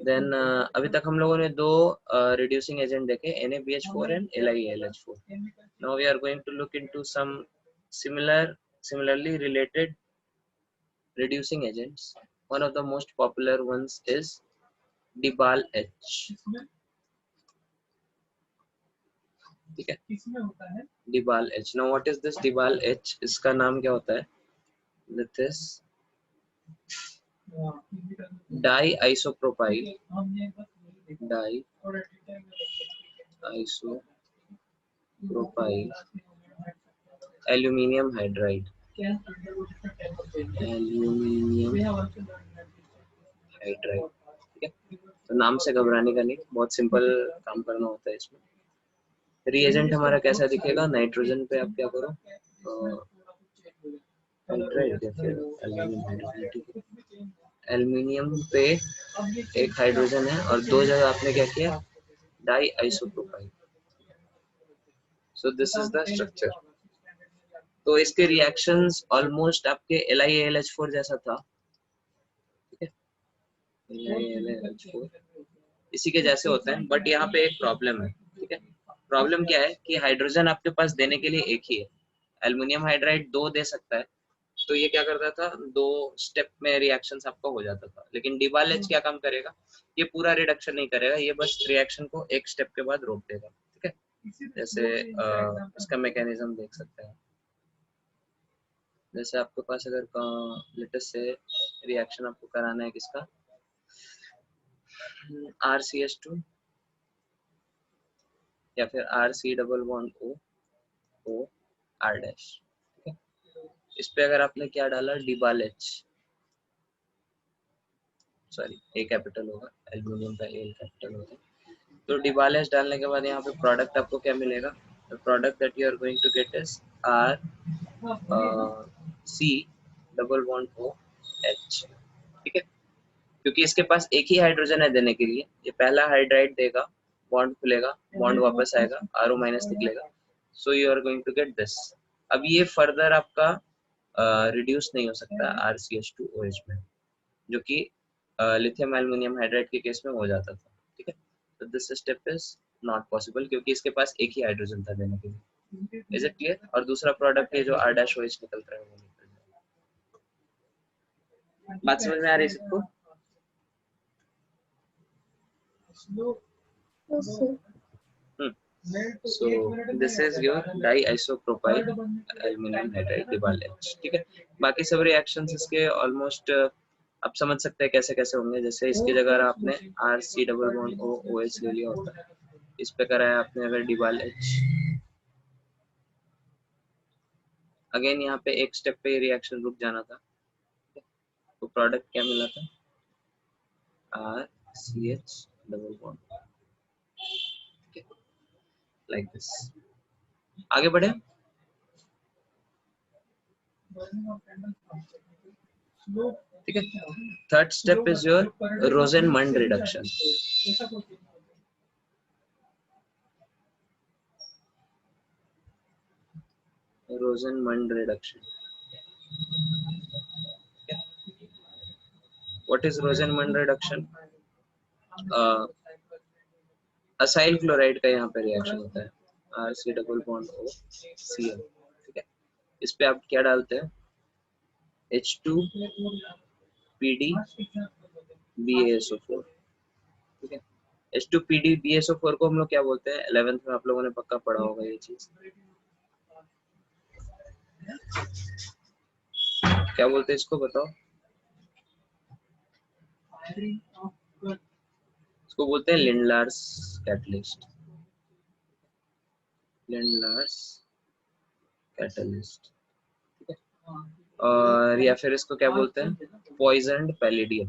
A: देन अभी तक हम लोगों ने दो रिड्यूसिंग एजेंट देखे, NaBH4 and LiAlH4। Now we are going to look into some similarly related reducing agents. One of the most popular ones is DiBal-H, ठीक है, DiBal-H। now what is this DiBal-H, इसका नाम क्या होता है, this diisopropyl aluminium hydride, ठीक है। तो नाम से घबराने का नहीं, बहुत सिंपल काम करना होता है इसमें। रिएजेंट हमारा कैसा दिखेगा, नाइट्रोजन पे आप क्या करो, हाइड्राइड या फिर एल्यूमिनियम हाइड्राइड, ठीक है। एल्यूमिनियम पे एक हाइड्रोजन है और दो जगह आपने क्या किया, di isopropyl, so this is the structure. तो इसके रिएक्शंस ऑलमोस्ट आपके LiAlH4 जैसा था, ठीक है, LiAlH4 इसी के जैसे होते हैं, बट यहाँ पे एक प्रॉब्लम है, ठीक है। प्रॉब्लम क्या है कि हाइड्रोजन आपके पास देने के लिए एक ही है, एल्युमिनियम हाइड्राइड दो दे सकता है, तो ये क्या करता था, दो स्टेप में रिएक्शंस आपका हो जाता था। लेकिन DiBal-H क्या काम करेगा, ये पूरा रिडक्शन नहीं करेगा, ये बस रिएक्शन को एक स्टेप के बाद रोक देगा, ठीक है। जैसे इसका मैकेनिज्म देख सकते हैं, जैसे आपके पास अगर लेटेस्ट से रिएक्शन आपको कराना है किसका, RCH2 या फिर RC double bond O R dash, ठीक है। इस पे अगर आपने क्या डाला, डिबाल H, सॉरी A कैपिटल होगा, एल्यूमिनियम का A कैपिटल होगा, तो डिबाल H डालने के बाद यहाँ पे प्रोडक्ट आपको क्या मिलेगा, the product that you are going to get is RC double bond OH, ठीक है। क्योंकि इसके पास एक ही हाइड्रोजन है देने के लिए, ये पहला हाइड्राइड देगा, बॉन्ड खुलेगा, बॉन्ड वापस आएगा, RO माइनस निकलेगा, so you are going to get this. अब ये फर्दर आपका रिड्यूस नहीं हो सकता RCH2OH में, जो कि लिथियम एल्युमिनियम हाइड्राइड के केस में हो जाता था, ठीक है। तो this step is not possible क्योंकि इसके पास एक ही हाइड्रोजन था देने के लिए। Is it clear? और दूसरा प्रोडक्ट है जो R-OH निकल रहा है वो निकल जाएगा। बात समझ में आ रही है सबको?
B: Yes, sir.
A: So this is your diisopropyl aluminum hydride डिबाल H, ठीक है। बाकी सब रिएक्शंस इसके ऑलमोस्ट आप समझ सकते हैं कैसे कैसे होंगे। जैसे इसकी जगह आपने RC डबल बॉन्ड OH ले लिया होता, इस पे कराया आपने अगर डिबाल H, अगेन यहाँ पे एक स्टेप पे रिएक्शन रुक जाना था, तो प्रोडक्ट क्या मिला था, RCH double bond, like this. आगे बढ़े। ठीक है। Third step is your Rosenmund reduction. Rosenmund reduction, what is Rosenmund reduction? Acyl chloride का यहाँ पे रिएक्शन होता है, RC डबल बॉन्ड OCl, ठीक है। इस पे आप क्या डालते हैं, H2PD BaSO4, ठीक है। H2PD BaSO4 को हम लोग क्या बोलते हैं, 11th में आप लोगों ने पक्का पढ़ा होगा ये चीज, क्या बोलते हैं इसको बताओ? इसको बोलते हैं लिंडलार्स कैटलिस्ट, लिंडलार्स कैटलिस्ट, ठीक है। और या फिर इसको क्या बोलते हैं, पॉइजन्ड पैलेडियम,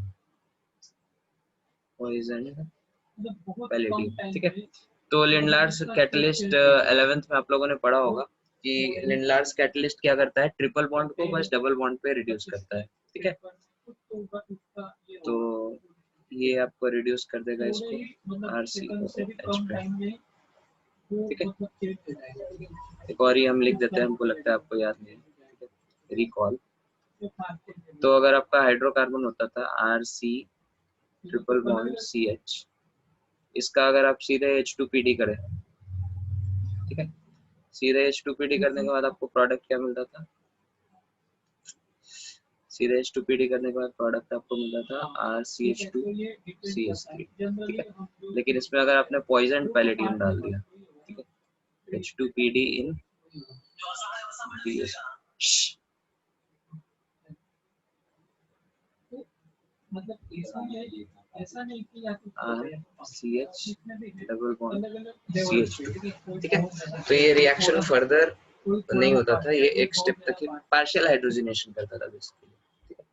A: पॉइजन्ड पैलेडियम, ठीक है। तो लिंडलार्स कैटलिस्ट 11th में आप लोगों ने पढ़ा होगा कि लिंडलार्स कैटलिस्ट क्या करता है, ट्रिपल बॉन्ड को बस डबल बॉन्ड पे रिड्यूस करता है, ठीक है। तो ये आपको रिड्यूस कर देगा इसको RCOH पे, ठीक है। एक और ही हम लिख देते हैं, हमको लगता है आपको याद नहीं है, ठीक है, रिकॉल। तो अगर आपका हाइड्रोकार्बन होता था RC ट्रिपल बॉन्ड CH, इसका अगर आप सीधे H2PD करें, ठीक है, सीधे H2PD करने के बाद आपको प्रोडक्ट क्या मिलता था, सीधे H2PD करने के बाद प्रोडक्ट आपको मिलता था RCH2CH3, ठीक है। लेकिन इसमें अगर आपने पॉइजन पैलेडियम डाल दिया, ठीक है, H2PD इन BS, CH double bond CH2, ठीक है। तो ये रिएक्शन फर्दर नहीं होता था, ये एक स्टेप तक पार्शियल हाइड्रोजनेशन करता था बेसिकली, ठीक है।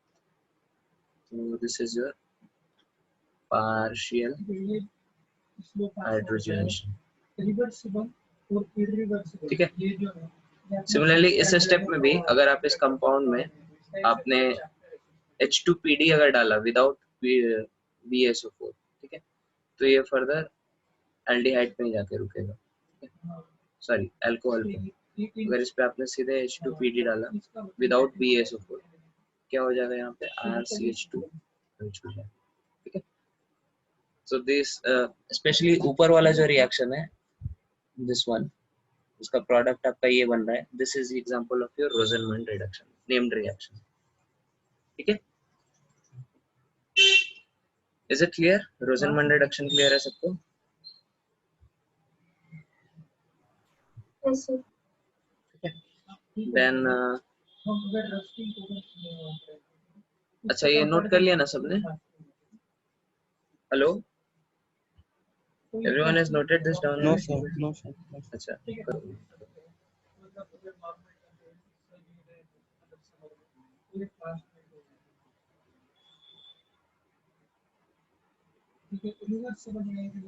A: तो this is your partial hydrogenation, ठीक है। सिमिलरली इस स्टेप में भी अगर आप इस कंपाउंड में आपने H2PD अगर डाला विदाउट BaSO4, ठीक है, तो ये फर्दर एल्डिहाइड में जाके रुकेगा, सॉरी अल्कोहल पे। अगर इस पे आपने सीधे H2PD डाला विदाउट BaSO4, क्या हो जाएगा यहाँ पे, RCH2 हो जाएगा, ठीक है। सो दिस स्पेशली ऊपर वाला जो रिएक्शन है, दिस वन, उसका प्रोडक्ट आपका ये बन रहा है, this is example of your Rosenmund reduction, named reaction, ठीक है। Is it clear? Rosenmund reduction clear है सबको?
B: Yes, sir.
A: देन
C: हम अगर रस्टिंग को करते हैं,
A: अच्छा ये नोट कर लिया ना सबने? Hello, everyone has noted this down?
D: No sir, no sir.
A: अच्छा
C: ठीक है,
A: करो।
C: मतलब अगर बाद में करते हैं, मतलब समझ में ये क्लास में हो जाएगा। ठीक है, यूनिवर्स समझ में आएगी।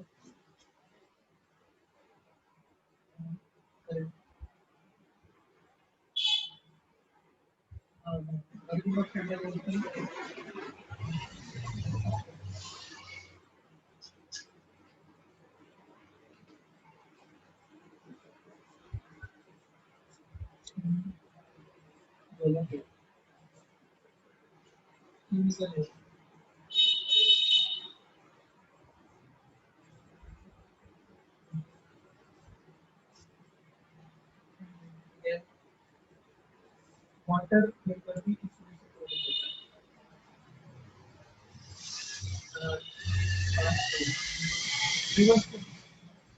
C: यूनिवर्स के अंदर होती है। बोला कि यूनिवर्स है। वाटर वेपर भी इसमें से प्रोड्यूस होता है। रिवर्स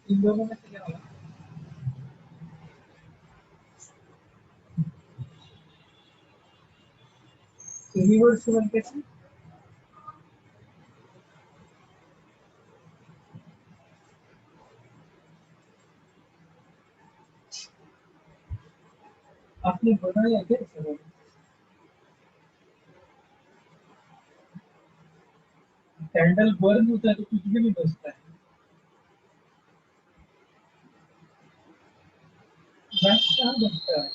C: इन दोनों में से क्या होगा? रिवर्सिबल कैसे? आपने बनाया कैसे? कैंडल बर्न होता है तो कुछ भी नहीं बचता है। वैक्स कहाँ बनता है?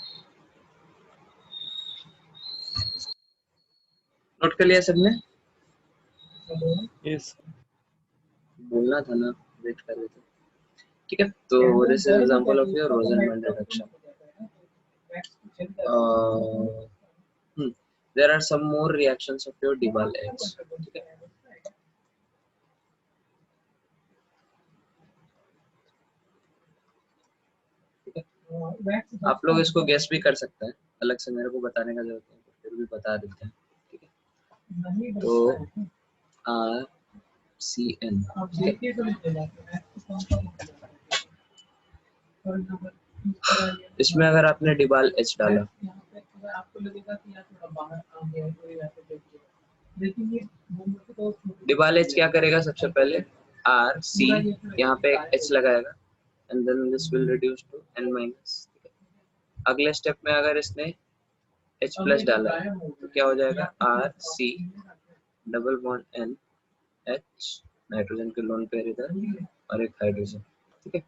A: नोट कर लिया सबने?
C: Hello,
D: Yes.
A: बोलना था ना, वेट कर रहे थे। ठीक है, तो this is example of your Rosenberg reduction. There are some more reactions of your Debye-H. ठीक है, ठीक है, आप लोग इसको गेस भी कर सकते हैं, अलग से मेरे को बताने का जरूरत नहीं, फिर भी बता देते हैं. ठीक है, तो RCN, ठीक है, इसमें अगर आपने Debye-H डाला,
C: आपको लगेगा कि यार थोड़ा बाहर आ गया है, तो ये ऐसे देखिए, लेकिन ये तो
A: Debye-H क्या करेगा? सबसे पहले RC यहाँ पे एक H लगाएगा and then this will reduce to N minus. ठीक है, अगले स्टेप में अगर इसने H प्लस डाला है तो क्या हो जाएगा? RC double bond N H, nitrogen के लोन पेयर इधर और एक हाइड्रोजन. ठीक है,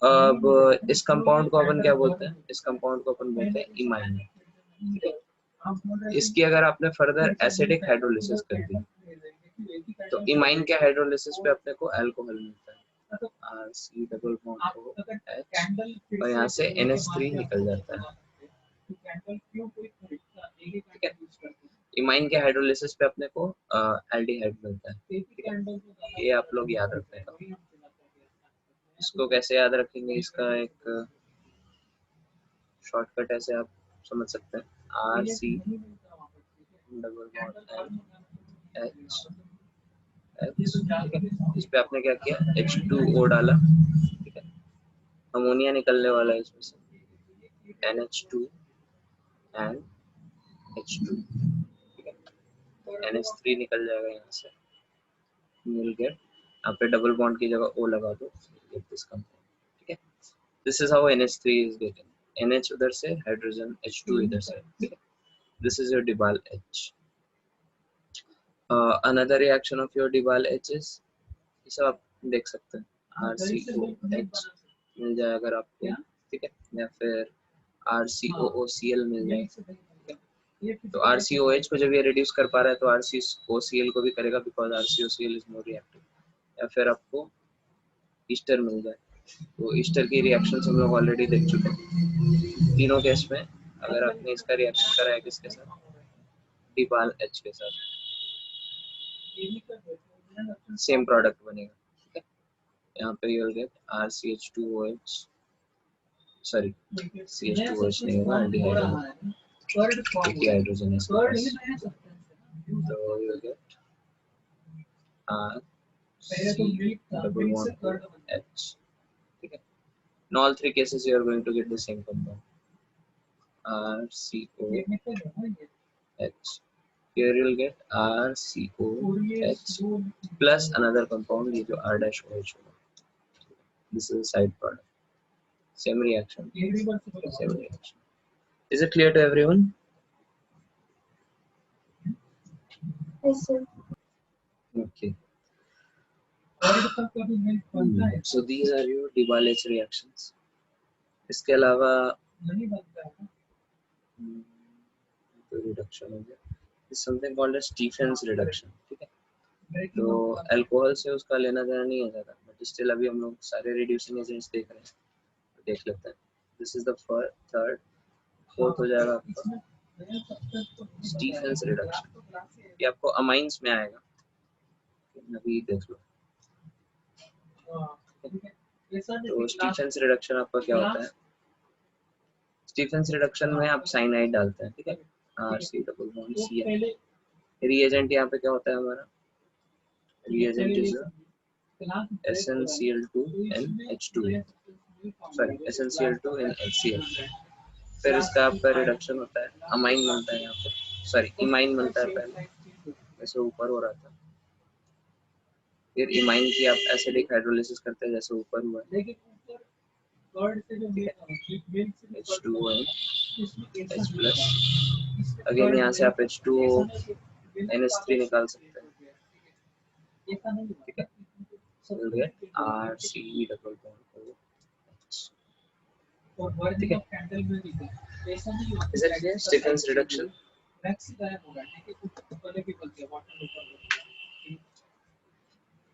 A: अब इस कंपाउंड को अपन क्या बोलते हैं? इस कंपाउंड को अपन बोलते हैं इमाइन. ठीक है, इसकी अगर आपने फर्दर एसिडिक हाइड्रोलिसिस कर दी तो इमाइन के हाइड्रोलिसिस पे अपने को अल्कोहल मिलता है, RC double bond O H, और यहाँ से NH3 निकल जाता है. ठीक है, इमाइन के हाइड्रोलिसिस पे अपने को एल्डिहाइड मिलता है. ठीक है, ये आप लोग याद रखना. इसको कैसे याद रखेंगे? इसका एक शॉर्टकट ऐसे आप समझ सकते हैं, RC double bond H H. ठीक है, इस पे आपने क्या किया? H2O डाला. ठीक है, अमोनिया निकलने वाला है इसमें से, NH2 एंड H2. ठीक है, NH3 निकल जाएगा यहाँ से, you will get, यहाँ पे डबल बॉन्ड की जगह O लगा दो, get this compound. ठीक है, this is how NH3 is getting, NH उधर से, हाइड्रोजन H2 इधर से. ठीक है, this is your Debye-H. Another reaction of your Debye-H is, ये सब आप देख सकते हैं, RCOH मिल जाए अगर आपको. ठीक है, या फिर RCOOCl मिल जाए. तो RCOH को जब ये रिड्यूस कर पा रहा है तो RCOCl को भी करेगा, because RCOCl is more reactive. या फिर आपको ईस्टर मिल जाए, तो ईस्टर की रिएक्शंस हम लोग ऑलरेडी देख चुके हैं. तीनों केस में अगर आपने इसका रिएक्शन करा है किसके साथ? Debye-H के साथ, सेम प्रोडक्ट बनेगा. ठीक है, यहाँ पे you will get RCH2OH, sorry CH2OH नहीं होगा, एल्डिहाइड होगा, एक ही हाइड्रोजन है इसके पास. तो you will get RC double bond H. ठीक है, in all three cases you are going to get the same compound. RCOH. Here you'll get RCOH plus another compound, ये जो R dash OH होगा. This is a side product. Same reaction. Same reaction. Is it clear to everyone?
B: Yes, sir.
A: Okay. So these are your Debye-Leach reactions. इसके अलावा reduction हो गया. Is something called as Stefan's reduction. ठीक है. तो alcohol से उसका लेना देना नहीं है ज़्यादा, बट स्टिल अभी हम लोग सारे रिड्यूसिंग एजेंट्स देख रहे हैं, तो देख लेते हैं. This is the third. Fourth हो जाएगा आपका स्टीफेंस रिडक्शन. ये आपको अमाइंस में आएगा, अभी देख लो. तो स्टीफेंस रिडक्शन आपका क्या होता है? स्टीफेंस रिडक्शन में आप साइनाइड डालते हैं, ठीक है. RC+CN. रिएजेंट यहाँ पे क्या होता है हमारा? Reagent is SnCl2NH2, sorry SnCl2NHCl. फिर इसका आपका रिडक्शन होता है, अमाइन बनता है यहाँ पे, सॉरी इमाइन बनता है. पहले जैसे ऊपर हो रहा था, फिर इमाइन की आप एसिडिक हाइड्रोलिसिस करते हैं जैसे ऊपर हुआ. H2O H+. अगेन यहाँ से आप H2O NH3 निकाल सकते हैं, ठीक है. You'll get RC+OH. ठीक है. Is it clear? Stefan's reduction.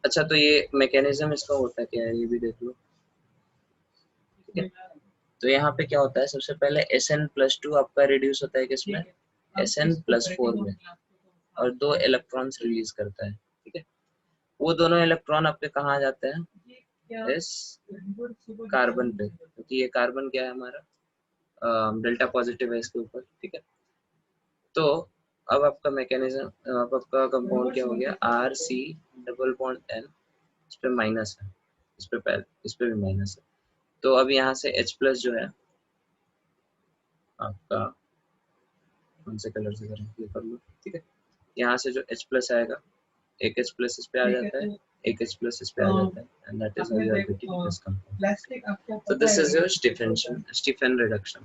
A: अच्छा, तो ये मैकेनिज्म इसका होता है क्या है, ये भी देख लो. ठीक है. तो यहाँ पे क्या होता है, सबसे पहले Sn+2 आपका रिड्यूस होता है किसमें? Sn+4 में, और 2 इलेक्ट्रॉन्स रिलीज करता है. ठीक है. वो दोनों इलेक्ट्रॉन आपके कहाँ जाते हैं? इस कार्बन पे, क्योंकि ये कार्बन क्या है हमारा, डेल्टा पॉजिटिव है इसके ऊपर. ठीक है. तो अब आपका मैकेनिज्म, अब आपका कंपाउंड क्या हो गया? RC+N. इस पे माइनस है, इस पे भी माइनस है. तो अब यहाँ से H+ जो है आपका, कौन से कलर से करें, ये कर लो. ठीक है. यहाँ से जो H+ आएगा, एक H+ इस पे आ जाता है, एक H+ इस पे आ जाता है, and that is how you are getting this compound. So this is your Stephan reduction.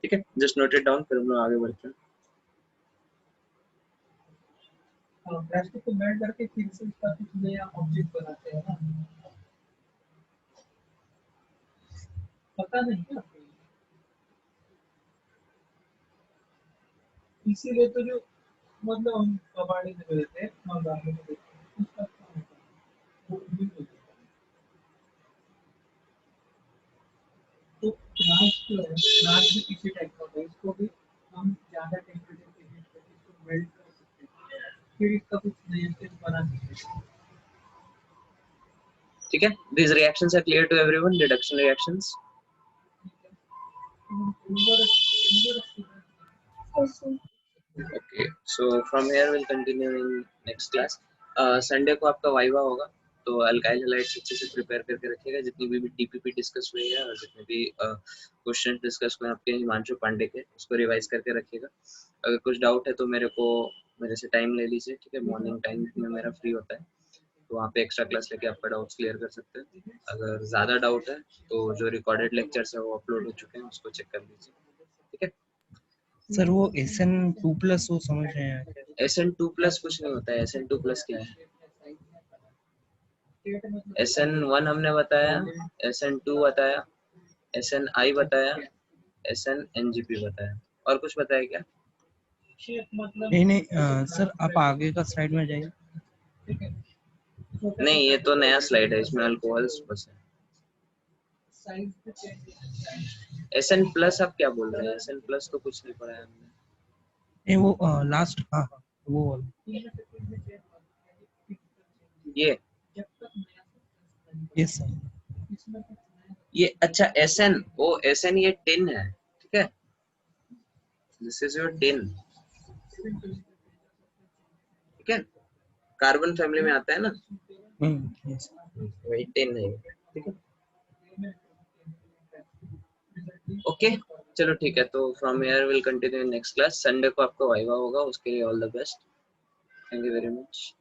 A: ठीक है. Just note it down, फिर हम लोग आगे बढ़ते हैं.
C: प्लास्टिक को मेल्ट करके फिर से उसका कुछ नया ऑब्जेक्ट बनाते हैं ना, पता नहीं क्या. इसीलिए तो जो मतलब हम कबाड़ी में देते हैं, मंगाने में देते हैं, उसका क्या होता है, वो भी होता है. तो ग्लास जो है, ग्लास भी किसी टाइप का होता है, इसको भी हम ज़्यादा टेम्परेचर पे हीट करके इसको मेल्ट कर सकते हैं, फिर इसका कुछ नया चीज बना सकते हैं.
A: ठीक है. These reactions are clear to everyone. Reduction reactions.
B: Yes, sir.
A: Okay. So from here we'll continue in next class. Sunday को आपका वाइवा होगा, तो अल्काइल हैलाइड्स अच्छे से प्रिपेयर करके रखिएगा. जितनी भी DPP डिस्कस हुई है और जितने भी क्वेश्चन डिस्कस हुए आपके हिमांशु पांडे के, उसको रिवाइज करके रखिएगा. अगर कुछ डाउट है तो मेरे से टाइम ले लीजिए. ठीक है. मॉर्निंग टाइम में मेरा फ्री होता है, तो वहाँ पे एक्स्ट्रा क्लास लेके आपका डाउट्स क्लियर कर सकते हैं. अगर ज़्यादा डाउट है तो जो रिकॉर्डेड लेक्चर्स है वो अपलोड हो चुके हैं, उसको चेक कर लीजिए. ठीक है.
D: सर वो SN2+ वो समझ रहे हैं?
A: SN2+ कुछ नहीं होता है. SN2+ क्या है? SN1 हमने बताया, SN2 बताया, SNI बताया, SNNGP बताया, और कुछ बताया क्या?
D: नहीं सर, आप आगे का स्लाइड में जाइए.
A: नहीं, ये तो नया स्लाइड है, इसमें अल्कोहल्स बस है. SN+ आप क्या बोल रहे हैं? SN+ तो कुछ नहीं पढ़ा है हमने.
D: नहीं वो लास्ट, हाँ वो वाला.
A: ये
D: यस सर.
A: ये अच्छा SN, ओ SN ये टिन है. ठीक है. This is your tin. ठीक है. कार्बन फैमिली में आता है ना,
D: यस.
A: वही टिन है. ठीक है. ओके, चलो ठीक है, तो from here will continue in next class. Sunday को आपका वाइवा होगा, उसके लिए all the best. Thank you very much.